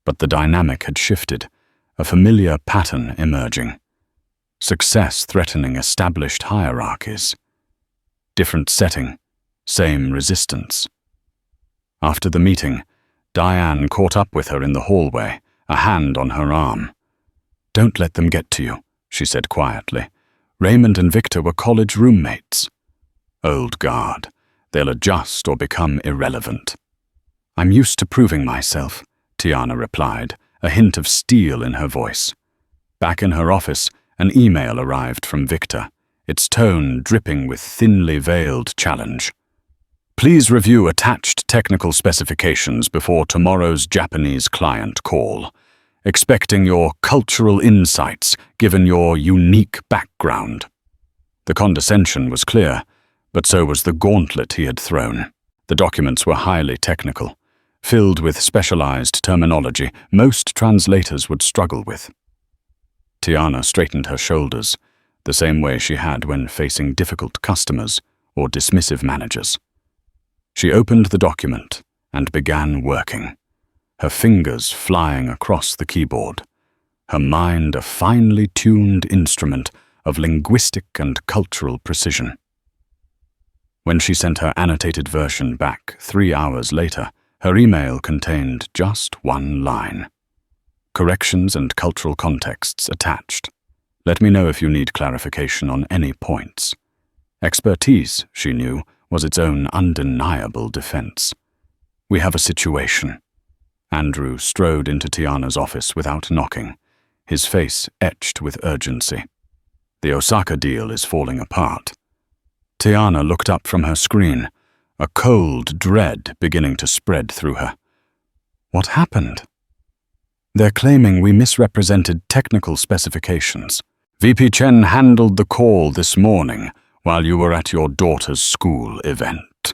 But the dynamic had shifted, a familiar pattern emerging. Success threatening established hierarchies. Different setting, same resistance. After the meeting, Diane caught up with her in the hallway, a hand on her arm. Don't let them get to you, she said quietly. Raymond and Victor were college roommates. Old guard, they'll adjust or become irrelevant. I'm used to proving myself, Tiana replied, a hint of steel in her voice. Back in her office, an email arrived from Victor, its tone dripping with thinly veiled challenge. Please review attached technical specifications before tomorrow's Japanese client call. Expecting your cultural insights given your unique background. The condescension was clear, but so was the gauntlet he had thrown. The documents were highly technical, filled with specialized terminology most translators would struggle with. Tiana straightened her shoulders, the same way she had when facing difficult customers or dismissive managers. She opened the document and began working, her fingers flying across the keyboard, her mind a finely tuned instrument of linguistic and cultural precision. When she sent her annotated version back 3 hours later, her email contained just one line. Corrections and cultural contexts attached. Let me know if you need clarification on any points. Expertise, she knew, was its own undeniable defense. We have a situation. Andrew strode into Tiana's office without knocking, his face etched with urgency. The Osaka deal is falling apart. Tiana looked up from her screen, a cold dread beginning to spread through her. What happened? They're claiming we misrepresented technical specifications. VP Chen handled the call this morning while you were at your daughter's school event.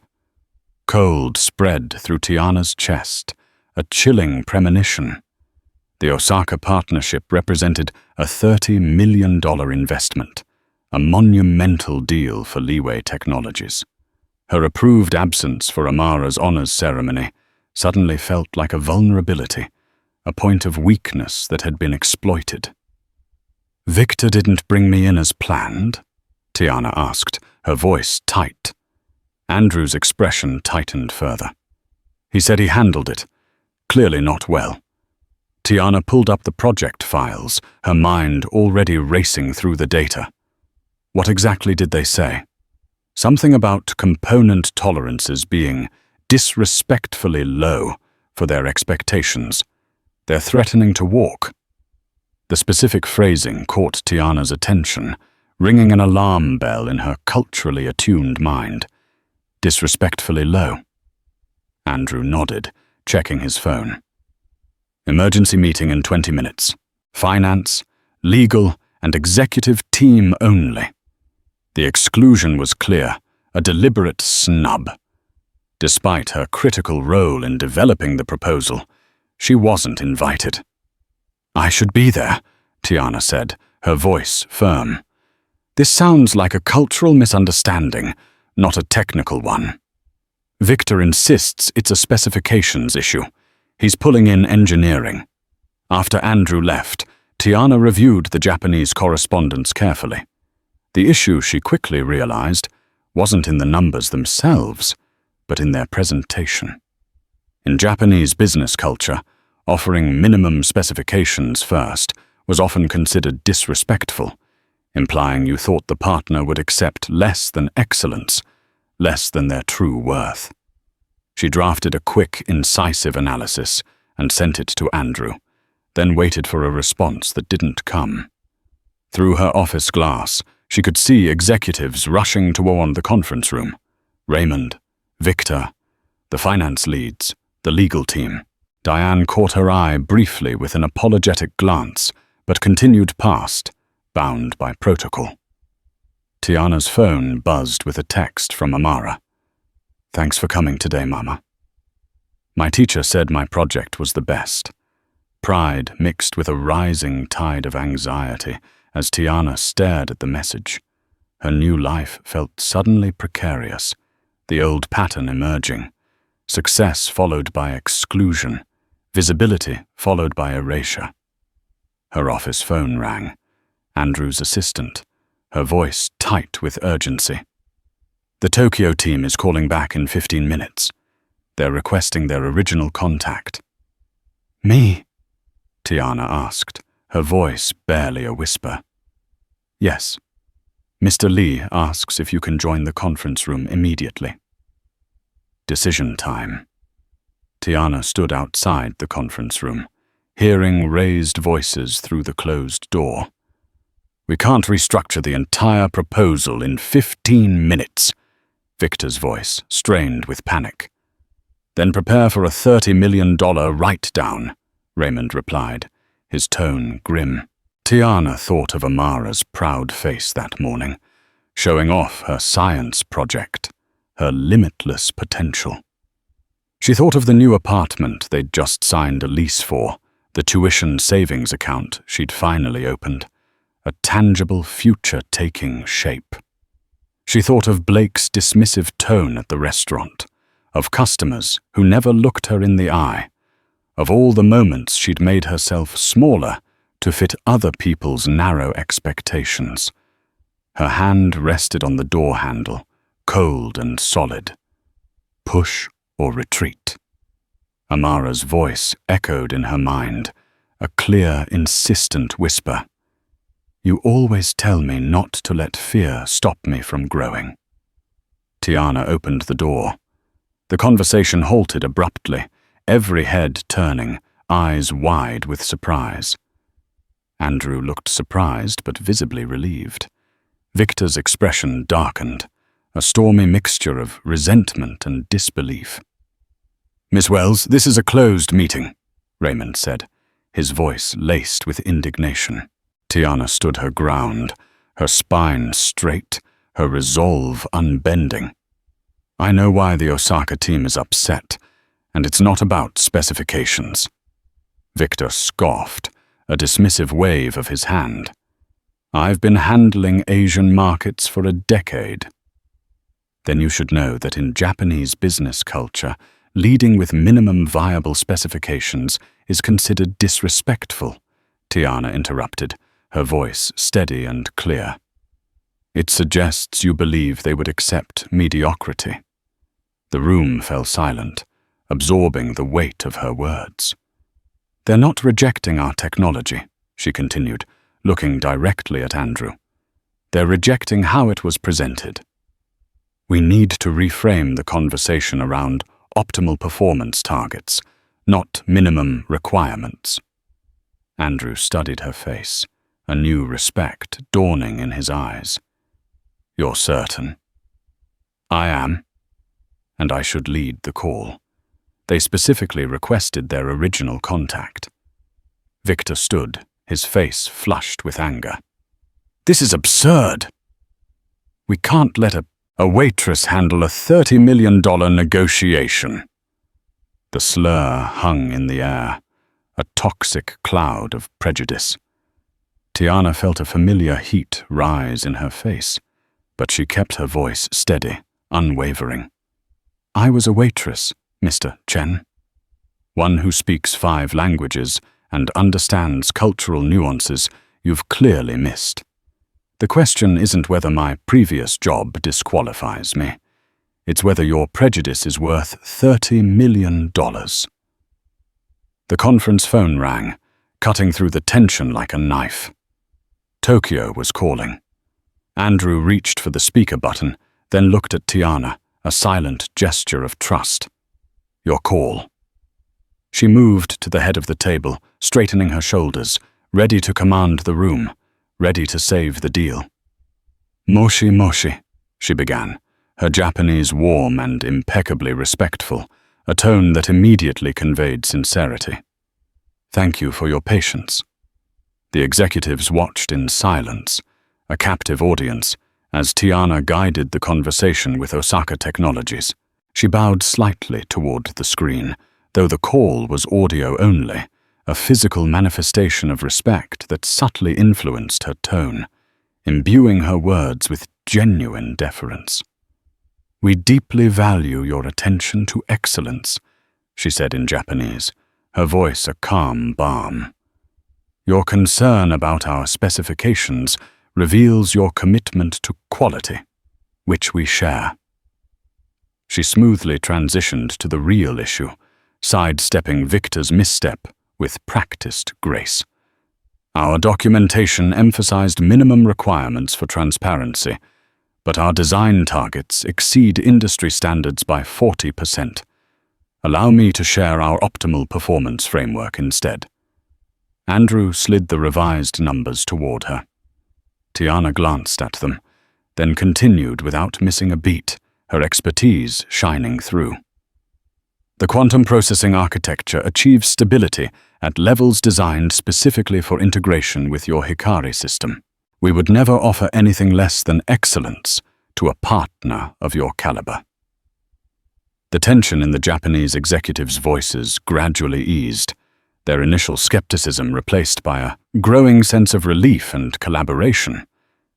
Cold spread through Tiana's chest, a chilling premonition. The Osaka partnership represented a $30 million investment, a monumental deal for Leeway Technologies. Her approved absence for Amara's honors ceremony, suddenly felt like a vulnerability, a point of weakness that had been exploited. "Victor didn't bring me in as planned?" Tiana asked, her voice tight. Andrew's expression tightened further. He said he handled it, clearly not well. Tiana pulled up the project files, her mind already racing through the data. What exactly did they say? Something about component tolerances being disrespectfully low for their expectations. They're threatening to walk. The specific phrasing caught Tiana's attention, ringing an alarm bell in her culturally attuned mind. Disrespectfully low. Andrew nodded, checking his phone. "Emergency meeting in 20 minutes. Finance, legal, and executive team only." The exclusion was clear, a deliberate snub. Despite her critical role in developing the proposal, she wasn't invited. "I should be there," Tiana said, her voice firm. "This sounds like a cultural misunderstanding, not a technical one. Victor insists it's a specifications issue. He's pulling in engineering." After Andrew left, Tiana reviewed the Japanese correspondence carefully. The issue, she quickly realized, wasn't in the numbers themselves, but in their presentation. In Japanese business culture, offering minimum specifications first was often considered disrespectful, implying you thought the partner would accept less than excellence, less than their true worth. She drafted a quick, incisive analysis and sent it to Andrew, then waited for a response that didn't come. Through her office glass, she could see executives rushing toward the conference room. Raymond, Victor, the finance leads, the legal team. Diane caught her eye briefly with an apologetic glance, but continued past, bound by protocol. Tiana's phone buzzed with a text from Amara. "Thanks for coming today, Mama. My teacher said my project was the best." Pride mixed with a rising tide of anxiety as Tiana stared at the message. Her new life felt suddenly precarious, the old pattern emerging. Success followed by exclusion, visibility followed by erasure. Her office phone rang. Andrew's assistant, her voice tight with urgency. "The Tokyo team is calling back in 15 minutes. They're requesting their original contact." "Me?" Tiana asked, her voice barely a whisper. "Yes. Mr. Lee asks if you can join the conference room immediately." Decision time. Tiana stood outside the conference room, hearing raised voices through the closed door. "We can't restructure the entire proposal in 15 minutes, Victor's voice, strained with panic. "Then prepare for a $30 million write-down," Raymond replied, his tone grim. Tiana thought of Amara's proud face that morning, showing off her science project, her limitless potential. She thought of the new apartment they'd just signed a lease for, the tuition savings account she'd finally opened, a tangible future taking shape. She thought of Blake's dismissive tone at the restaurant, of customers who never looked her in the eye, of all the moments she'd made herself smaller to fit other people's narrow expectations. Her hand rested on the door handle, cold and solid. Push or retreat. Amara's voice echoed in her mind, a clear, insistent whisper. "You always tell me not to let fear stop me from growing." Tiana opened the door. The conversation halted abruptly, every head turning, eyes wide with surprise. Andrew looked surprised but visibly relieved. Victor's expression darkened, a stormy mixture of resentment and disbelief. "Miss Wells, this is a closed meeting," Raymond said, his voice laced with indignation. Tiana stood her ground, her spine straight, her resolve unbending. "I know why the Osaka team is upset, and it's not about specifications." Victor scoffed, a dismissive wave of his hand. "I've been handling Asian markets for a decade." "Then you should know that in Japanese business culture, leading with minimum viable specifications is considered disrespectful, Tiana interrupted, her voice steady and clear. It suggests you believe they would accept mediocrity. The room fell silent, absorbing the weight of her words. They're not rejecting our technology, she continued, looking directly at Andrew. They're rejecting how it was presented. We need to reframe the conversation around optimal performance targets, not minimum requirements. Andrew studied her face, a new respect dawning in his eyes. You're certain? I am, and I should lead the call. They specifically requested their original contact. Victor stood, his face flushed with anger. This is absurd. We can't let a waitress handle a $30 million negotiation. The slur hung in the air, a toxic cloud of prejudice. Tiana felt a familiar heat rise in her face, but she kept her voice steady, unwavering. I was a waitress, Mr. Chen. One who speaks 5 languages and understands cultural nuances you've clearly missed. The question isn't whether my previous job disqualifies me. It's whether your prejudice is worth $30 million. The conference phone rang, cutting through the tension like a knife. Tokyo was calling. Andrew reached for the speaker button, then looked at Tiana, a silent gesture of trust. Your call. She moved to the head of the table, straightening her shoulders, ready to command the room, ready to save the deal. Moshi moshi, she began, her Japanese warm and impeccably respectful, a tone that immediately conveyed sincerity. Thank you for your patience. The executives watched in silence, a captive audience, as Tiana guided the conversation with Osaka Technologies. She bowed slightly toward the screen, though the call was audio only, a physical manifestation of respect that subtly influenced her tone, imbuing her words with genuine deference. We deeply value your attention to excellence, she said in Japanese, her voice a calm balm. Your concern about our specifications reveals your commitment to quality, which we share. She smoothly transitioned to the real issue, sidestepping Victor's misstep with practiced grace. Our documentation emphasized minimum requirements for transparency, but our design targets exceed industry standards by 40%. Allow me to share our optimal performance framework instead. Andrew slid the revised numbers toward her. Tiana glanced at them, then continued without missing a beat, her expertise shining through. The quantum processing architecture achieves stability at levels designed specifically for integration with your Hikari system. We would never offer anything less than excellence to a partner of your caliber. The tension in the Japanese executives' voices gradually eased, their initial skepticism replaced by a growing sense of relief and collaboration.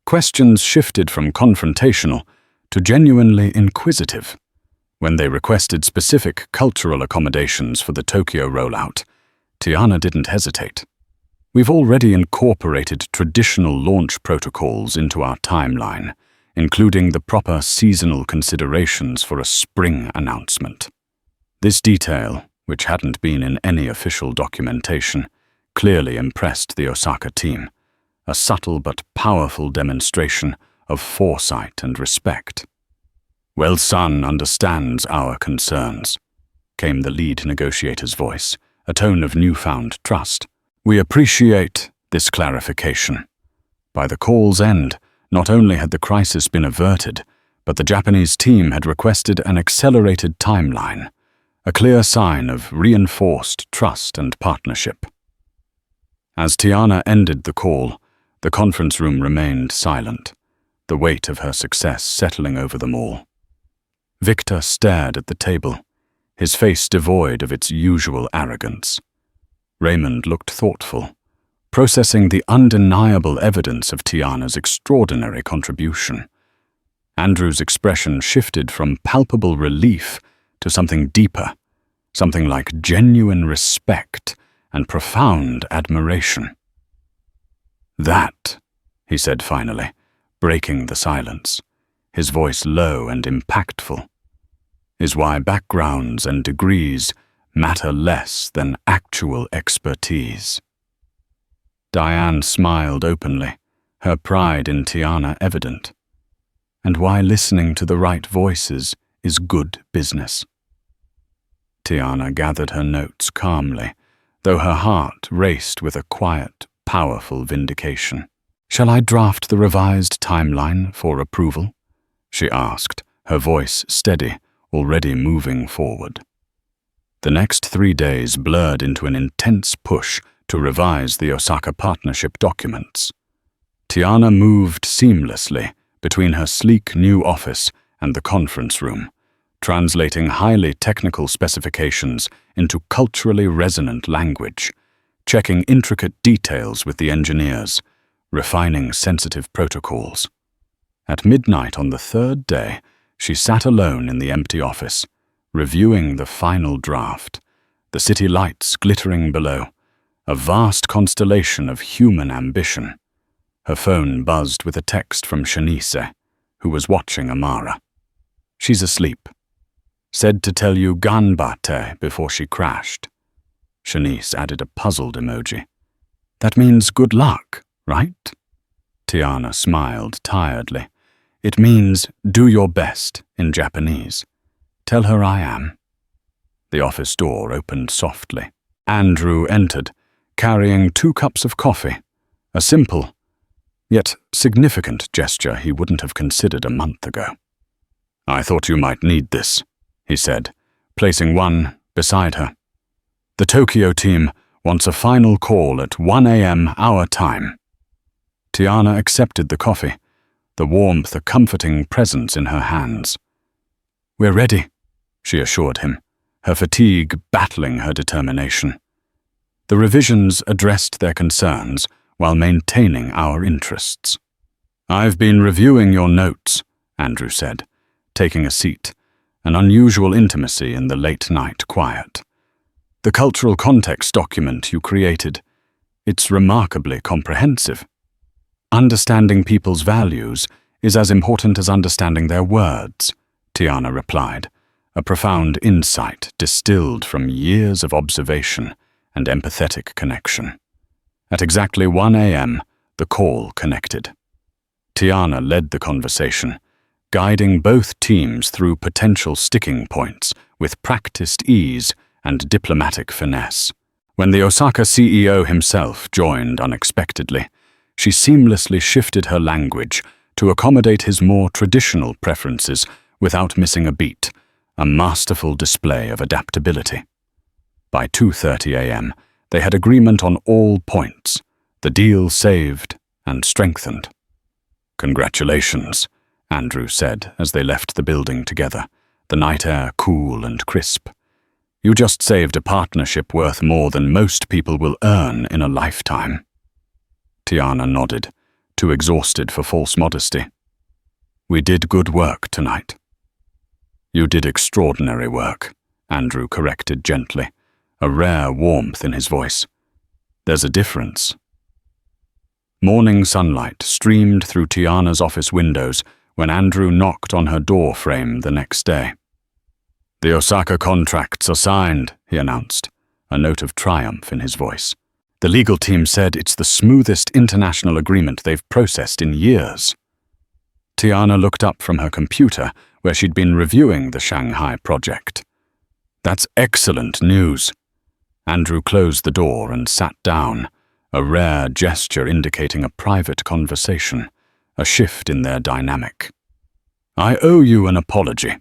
Questions shifted from confrontational to genuinely inquisitive. When they requested specific cultural accommodations for the Tokyo rollout, Tiana didn't hesitate. We've already incorporated traditional launch protocols into our timeline, including the proper seasonal considerations for a spring announcement. This detail, which hadn't been in any official documentation, clearly impressed the Osaka team, a subtle but powerful demonstration of foresight and respect. Well, Sun understands our concerns, came the lead negotiator's voice, a tone of newfound trust. We appreciate this clarification. By the call's end, not only had the crisis been averted, but the Japanese team had requested an accelerated timeline, a clear sign of reinforced trust and partnership. As Tiana ended the call, the conference room remained silent, the weight of her success settling over them all. Victor stared at the table, his face devoid of its usual arrogance. Raymond looked thoughtful, processing the undeniable evidence of Tiana's extraordinary contribution. Andrew's expression shifted from palpable relief to something deeper, something like genuine respect and profound admiration. "That," he said finally, breaking the silence, his voice low and impactful, "is why backgrounds and degrees matter less than actual expertise." Diane smiled openly, her pride in Tiana evident, and why listening to the right voices is good business. Tiana gathered her notes calmly, though her heart raced with a quiet, powerful vindication. "Shall I draft the revised timeline for approval?" she asked, her voice steady, already moving forward. The next 3 days blurred into an intense push to revise the Osaka partnership documents. Tiana moved seamlessly between her sleek new office and the conference room, translating highly technical specifications into culturally resonant language, checking intricate details with the engineers, refining sensitive protocols. At midnight on the 3rd day, she sat alone in the empty office, reviewing the final draft, the city lights glittering below, a vast constellation of human ambition. Her phone buzzed with a text from Shanice, who was watching Amara. "She's asleep. Said to tell you ganbate before she crashed." Shanice added a puzzled emoji. "That means good luck, right?" Tiana smiled tiredly. "It means do your best in Japanese. Tell her I am." The office door opened softly. Andrew entered, carrying 2 cups of coffee, a simple, yet significant gesture he wouldn't have considered a month ago. "I thought you might need this," he said, placing one beside her. "The Tokyo team wants a final call at 1 a.m. our time." Tiana accepted the coffee, the warmth a comforting presence in her hands. "We're ready," she assured him, her fatigue battling her determination. The revisions addressed their concerns while maintaining our interests. "I've been reviewing your notes," Andrew said, taking a seat, an unusual intimacy in the late-night quiet. "The cultural context document you created, it's remarkably comprehensive. Understanding people's values is as important as understanding their words," Tiana replied, a profound insight distilled from years of observation and empathetic connection. At exactly 1 a.m., the call connected. Tiana led the conversation, guiding both teams through potential sticking points with practiced ease and diplomatic finesse. When the Osaka CEO himself joined unexpectedly, she seamlessly shifted her language to accommodate his more traditional preferences without missing a beat, a masterful display of adaptability. By 2:30 a.m., they had agreement on all points, the deal saved and strengthened. "Congratulations," Andrew said as they left the building together, the night air cool and crisp. "You just saved a partnership worth more than most people will earn in a lifetime." Tiana nodded, too exhausted for false modesty. "We did good work tonight." "You did extraordinary work," Andrew corrected gently, a rare warmth in his voice. "There's a difference." Morning sunlight streamed through Tiana's office windows when Andrew knocked on her door frame the next day. "The Osaka contracts are signed," he announced, a note of triumph in his voice. "The legal team said it's the smoothest international agreement they've processed in years." Tiana looked up from her computer, where she'd been reviewing the Shanghai project. "That's excellent news." Andrew closed the door and sat down, a rare gesture indicating a private conversation, a shift in their dynamic. "I owe you an apology,"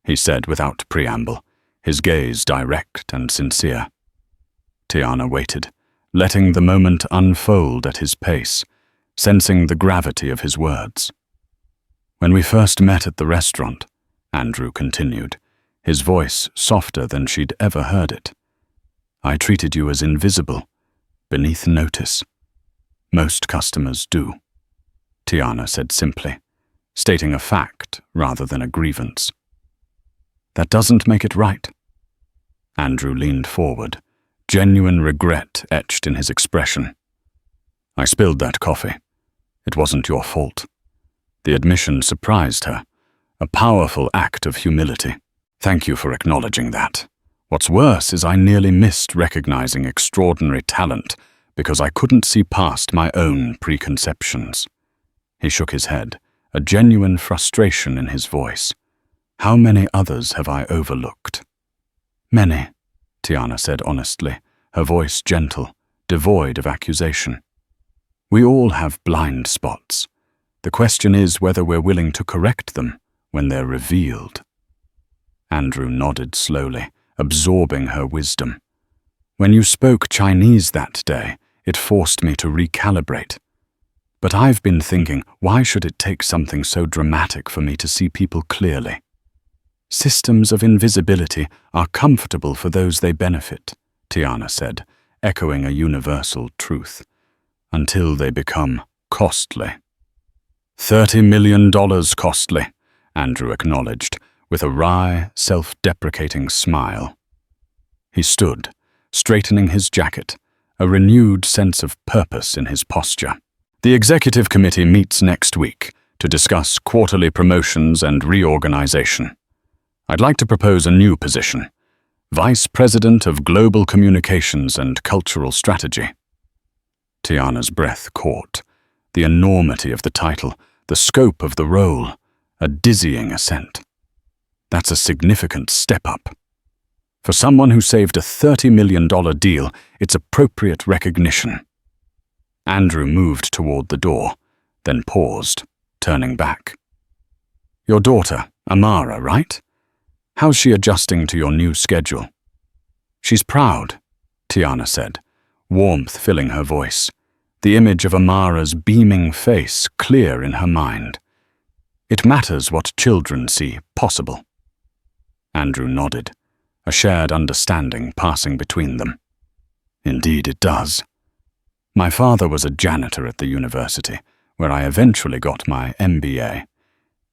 he said without preamble, his gaze direct and sincere. Tiana waited, letting the moment unfold at his pace, sensing the gravity of his words. "When we first met at the restaurant," Andrew continued, his voice softer than she'd ever heard it, "I treated you as invisible, beneath notice. Most customers do," Tiana said simply, stating a fact rather than a grievance. "That doesn't make it right." Andrew leaned forward, genuine regret etched in his expression. I spilled that coffee. It wasn't your fault. The admission surprised her, a powerful act of humility. Thank you for acknowledging that. What's worse is I nearly missed recognizing extraordinary talent because I couldn't see past my own preconceptions. He shook his head, a genuine frustration in his voice. How many others have I overlooked? Many, Tiana said honestly, her voice gentle, devoid of accusation. We all have blind spots. The question is whether we're willing to correct them when they're revealed. Andrew nodded slowly, absorbing her wisdom. When you spoke Chinese that day, it forced me to recalibrate. But I've been thinking, why should it take something so dramatic for me to see people clearly? Systems of invisibility are comfortable for those they benefit, Tiana said, echoing a universal truth, until they become costly. $30 million costly, Andrew acknowledged, with a wry, self-deprecating smile. He stood, straightening his jacket, a renewed sense of purpose in his posture. The executive committee meets next week to discuss quarterly promotions and reorganization. I'd like to propose a new position, Vice President of Global Communications and Cultural Strategy. Tiana's breath caught. The enormity of the title, the scope of the role, a dizzying ascent. That's a significant step up. For someone who saved a $30 million deal, it's appropriate recognition. Andrew moved toward the door, then paused, turning back. Your daughter, Amara, right? How's she adjusting to your new schedule? She's proud, Tiana said, warmth filling her voice, the image of Amara's beaming face clear in her mind. It matters what children see possible. Andrew nodded, a shared understanding passing between them. Indeed it does. My father was a janitor at the university, where I eventually got my MBA.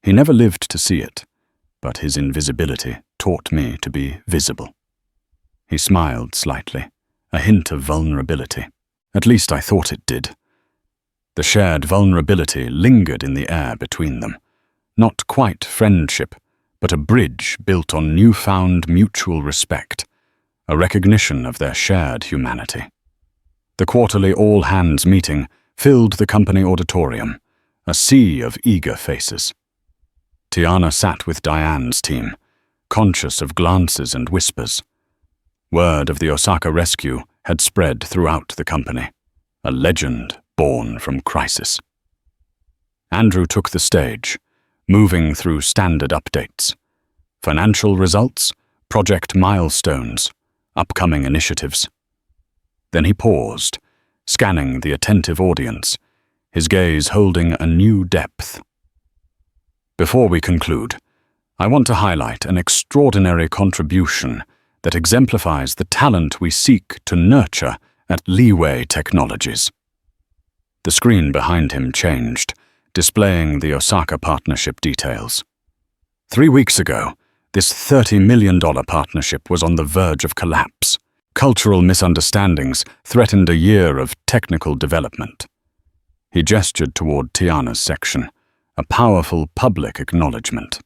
He never lived to see it, but his invisibility taught me to be visible. He smiled slightly, a hint of vulnerability. At least I thought it did. The shared vulnerability lingered in the air between them. Not quite friendship, but a bridge built on newfound mutual respect, a recognition of their shared humanity. The quarterly all-hands meeting filled the company auditorium, a sea of eager faces. Tiana sat with Diane's team, conscious of glances and whispers. Word of the Osaka rescue had spread throughout the company, a legend born from crisis. Andrew took the stage, moving through standard updates. Financial results, project milestones, upcoming initiatives. Then he paused, scanning the attentive audience, his gaze holding a new depth. Before we conclude, I want to highlight an extraordinary contribution that exemplifies the talent we seek to nurture at Leeway Technologies. The screen behind him changed, displaying the Osaka partnership details. 3 weeks ago, this $30 million partnership was on the verge of collapse. Cultural misunderstandings threatened a year of technical development. He gestured toward Tiana's section, a powerful public acknowledgement.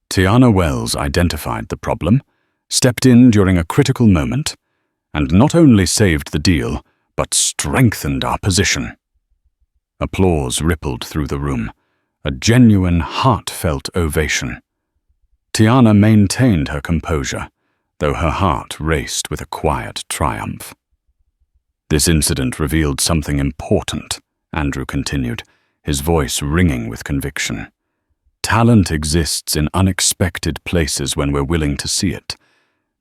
Tiana Wells identified the problem, stepped in during a critical moment, and not only saved the deal, but strengthened our position. Applause rippled through the room, a genuine, heartfelt ovation. Tiana maintained her composure, though her heart raced with a quiet triumph. This incident revealed something important, Andrew continued, his voice ringing with conviction. Talent exists in unexpected places when we're willing to see it.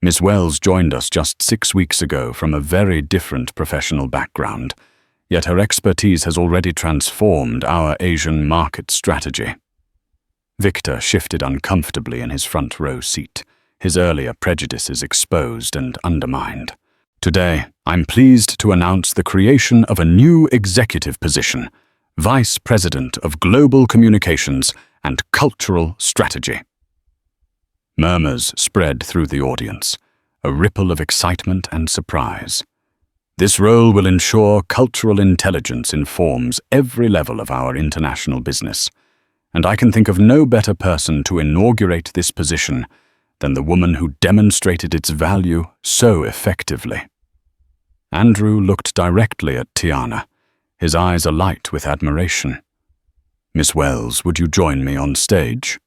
Miss Wells joined us just 6 weeks ago from a very different professional background, yet her expertise has already transformed our Asian market strategy. Victor shifted uncomfortably in his front row seat, his earlier prejudices exposed and undermined. Today, I'm pleased to announce the creation of a new executive position, Vice President of Global Communications and Cultural Strategy. Murmurs spread through the audience, a ripple of excitement and surprise. This role will ensure cultural intelligence informs every level of our international business, and I can think of no better person to inaugurate this position than the woman who demonstrated its value so effectively. Andrew looked directly at Tiana, his eyes alight with admiration. "Miss Wells, would you join me on stage?"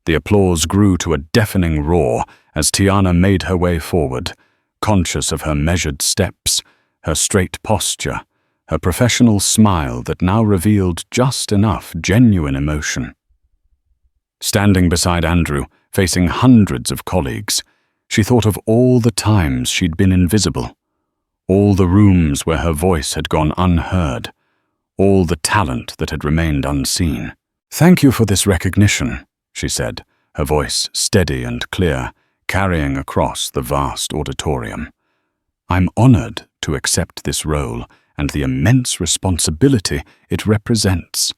The applause grew to a deafening roar as Tiana made her way forward, conscious of her measured steps, her straight posture, her professional smile that now revealed just enough genuine emotion. Standing beside Andrew, facing hundreds of colleagues, she thought of all the times she'd been invisible, all the rooms where her voice had gone unheard, all the talent that had remained unseen. "Thank you for this recognition," she said, her voice steady and clear, carrying across the vast auditorium. "I'm honored to accept this role and the immense responsibility it represents."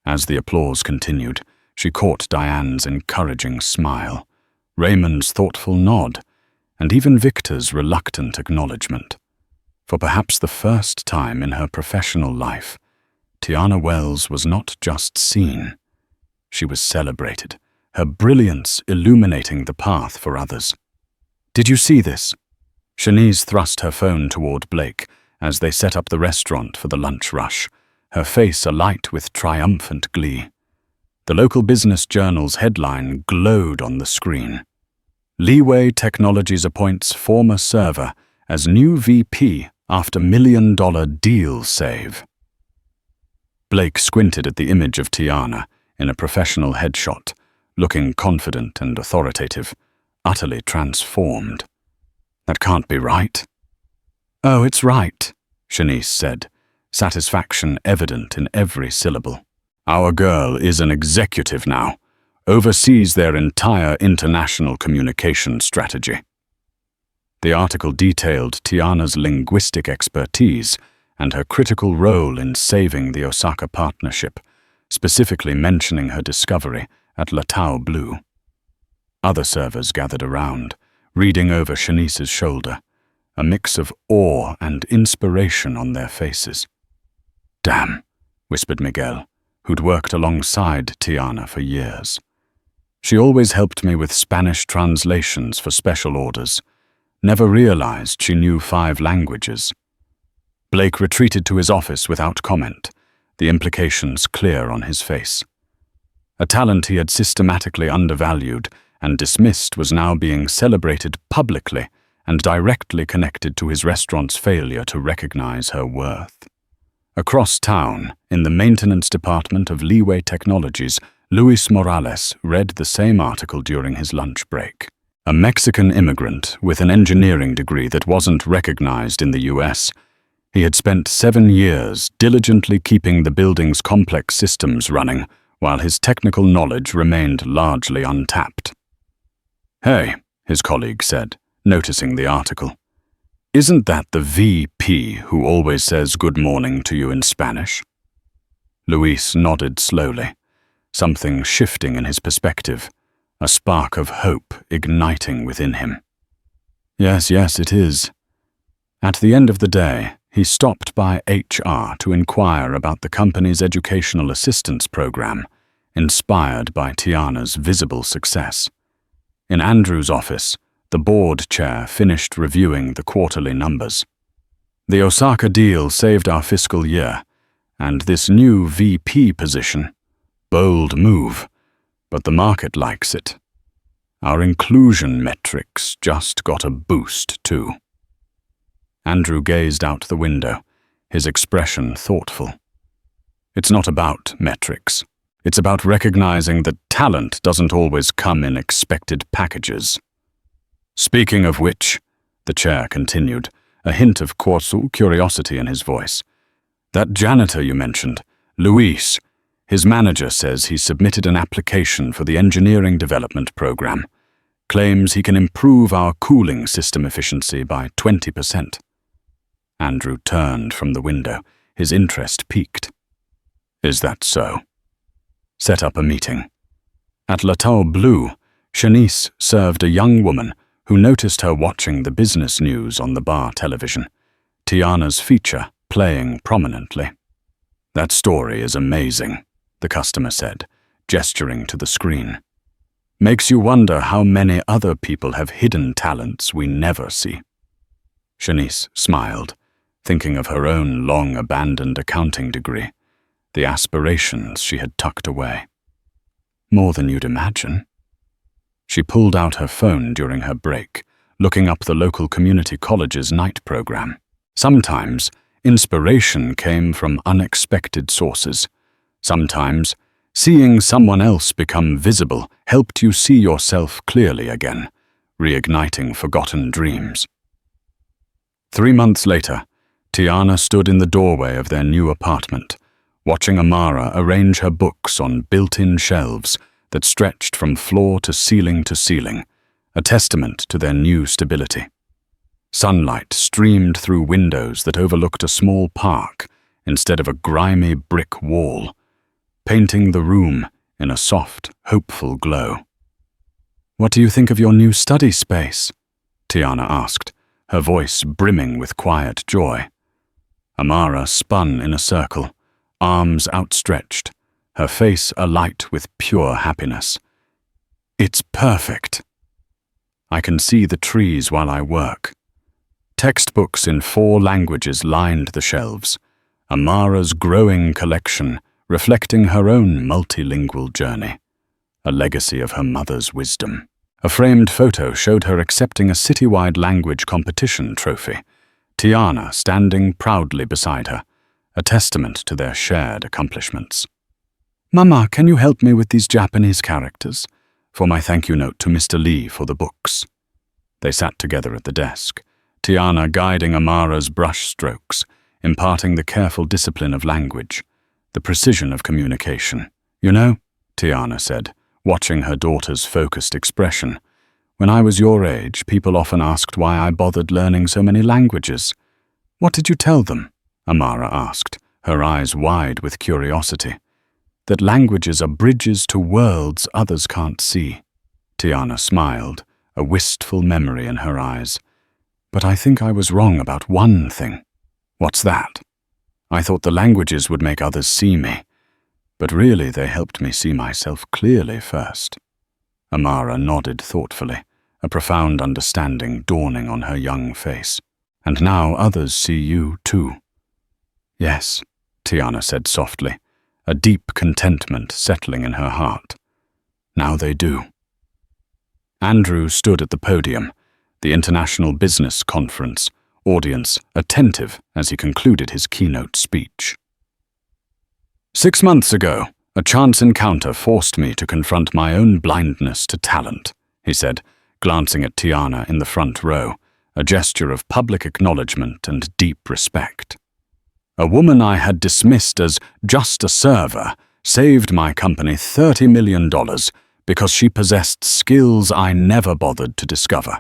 As the applause continued, she caught Diane's encouraging smile, Raymond's thoughtful nod, and even Victor's reluctant acknowledgement. For perhaps the first time in her professional life, Tiana Wells was not just seen. She was celebrated, her brilliance illuminating the path for others. "Did you see this?" Shanice thrust her phone toward Blake as they set up the restaurant for the lunch rush, her face alight with triumphant glee. The local business journal's headline glowed on the screen. "Leeway Technologies appoints former server as new VP after $1 million deal save." Blake squinted at the image of Tiana in a professional headshot, looking confident and authoritative, utterly transformed. "That can't be right." "Oh, it's right," Shanice said, satisfaction evident in every syllable. "Our girl is an executive now, oversees their entire international communication strategy." The article detailed Tiana's linguistic expertise and her critical role in saving the Osaka partnership, specifically mentioning her discovery at Latau Blue. Other servers gathered around, reading over Shanice's shoulder, a mix of awe and inspiration on their faces. "Damn," whispered Miguel, who'd worked alongside Tiana for years. "She always helped me with Spanish translations for special orders. Never realized she knew 5 languages." Blake retreated to his office without comment, the implications clear on his face. A talent he had systematically undervalued and dismissed was now being celebrated publicly and directly connected to his restaurant's failure to recognize her worth. Across town, in the maintenance department of Leeway Technologies, Luis Morales read the same article during his lunch break. A Mexican immigrant with an engineering degree that wasn't recognized in the US, he had spent 7 years diligently keeping the building's complex systems running while his technical knowledge remained largely untapped. "Hey," his colleague said, noticing the article. "Isn't that the VP who always says good morning to you in Spanish?" Luis nodded slowly, something shifting in his perspective, a spark of hope igniting within him. Yes, it is." At the end of the day, he stopped by HR to inquire about the company's educational assistance program, inspired by Tiana's visible success. In Andrew's office, the board chair finished reviewing the quarterly numbers. "The Osaka deal saved our fiscal year, and this new VP position, bold move, but the market likes it. Our inclusion metrics just got a boost too." Andrew gazed out the window, his expression thoughtful. "It's not about metrics. It's about recognizing that talent doesn't always come in expected packages." "Speaking of which," the chair continued, a hint of curiosity in his voice, "that janitor you mentioned, Luis, his manager says he submitted an application for the engineering development program, claims he can improve our cooling system efficiency by 20%. Andrew turned from the window, his interest piqued. "Is that so?" "Set up a meeting." At Latau Blue, Shanice served a young woman, who noticed her watching the business news on the bar television, Tiana's feature playing prominently. "That story is amazing," the customer said, gesturing to the screen. "Makes you wonder how many other people have hidden talents we never see." Shanice smiled, thinking of her own long-abandoned accounting degree, the aspirations she had tucked away. "More than you'd imagine." She pulled out her phone during her break, looking up the local community college's night program. Sometimes, inspiration came from unexpected sources. Sometimes, seeing someone else become visible helped you see yourself clearly again, reigniting forgotten dreams. 3 months later, Tiana stood in the doorway of their new apartment, watching Amara arrange her books on built-in shelves that stretched from floor to ceiling, a testament to their new stability. Sunlight streamed through windows that overlooked a small park instead of a grimy brick wall, painting the room in a soft, hopeful glow. "What do you think of your new study space?" Tiana asked, her voice brimming with quiet joy. Amara spun in a circle, arms outstretched, her face alight with pure happiness. "It's perfect. I can see the trees while I work." Textbooks in 4 languages lined the shelves, Amara's growing collection reflecting her own multilingual journey, a legacy of her mother's wisdom. A framed photo showed her accepting a citywide language competition trophy, Tiana standing proudly beside her, a testament to their shared accomplishments. "Mama, can you help me with these Japanese characters? For my thank you note to Mr. Lee for the books." They sat together at the desk, Tiana guiding Amara's brush strokes, imparting the careful discipline of language, the precision of communication. "You know," Tiana said, watching her daughter's focused expression, "when I was your age, people often asked why I bothered learning so many languages." "What did you tell them?" Amara asked, her eyes wide with curiosity. "That languages are bridges to worlds others can't see." Tiana smiled, a wistful memory in her eyes. "But I think I was wrong about one thing." "What's that?" "I thought the languages would make others see me, but really they helped me see myself clearly first." Amara nodded thoughtfully, a profound understanding dawning on her young face. "And now others see you too." "Yes," Tiana said softly, a deep contentment settling in her heart. "Now they do." Andrew stood at the podium, the International Business Conference, audience attentive as he concluded his keynote speech. "6 months ago, a chance encounter forced me to confront my own blindness to talent," he said, glancing at Tiana in the front row, a gesture of public acknowledgement and deep respect. "A woman I had dismissed as just a server saved my company $30 million because she possessed skills I never bothered to discover."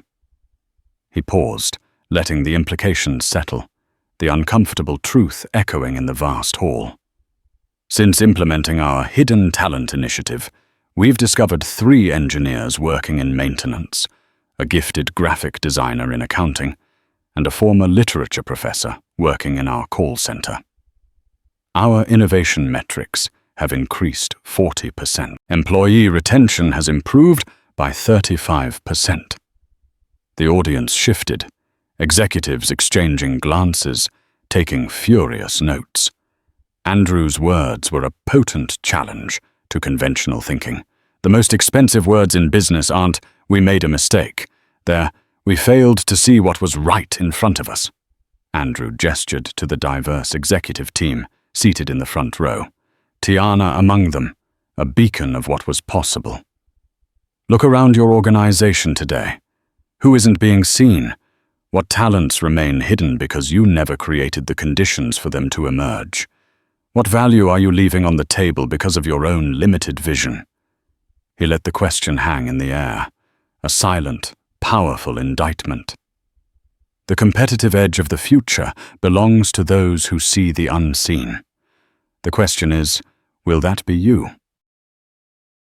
He paused, letting the implications settle, the uncomfortable truth echoing in the vast hall. "Since implementing our Hidden Talent initiative, we've discovered 3 engineers working in maintenance, a gifted graphic designer in accounting, and a former literature professor working in our call center. Our innovation metrics have increased 40%. Employee retention has improved by 35%. The audience shifted, executives exchanging glances, taking furious notes. Andrew's words were a potent challenge to conventional thinking. The most expensive words in business aren't, "we made a mistake." They're, "we failed to see what was right in front of us." Andrew gestured to the diverse executive team seated in the front row, Tiana among them, a beacon of what was possible. "Look around your organization today. Who isn't being seen? What talents remain hidden because you never created the conditions for them to emerge? What value are you leaving on the table because of your own limited vision?" He let the question hang in the air, a silent, powerful indictment. The competitive edge of the future belongs to those who see the unseen. The question is, will that be you?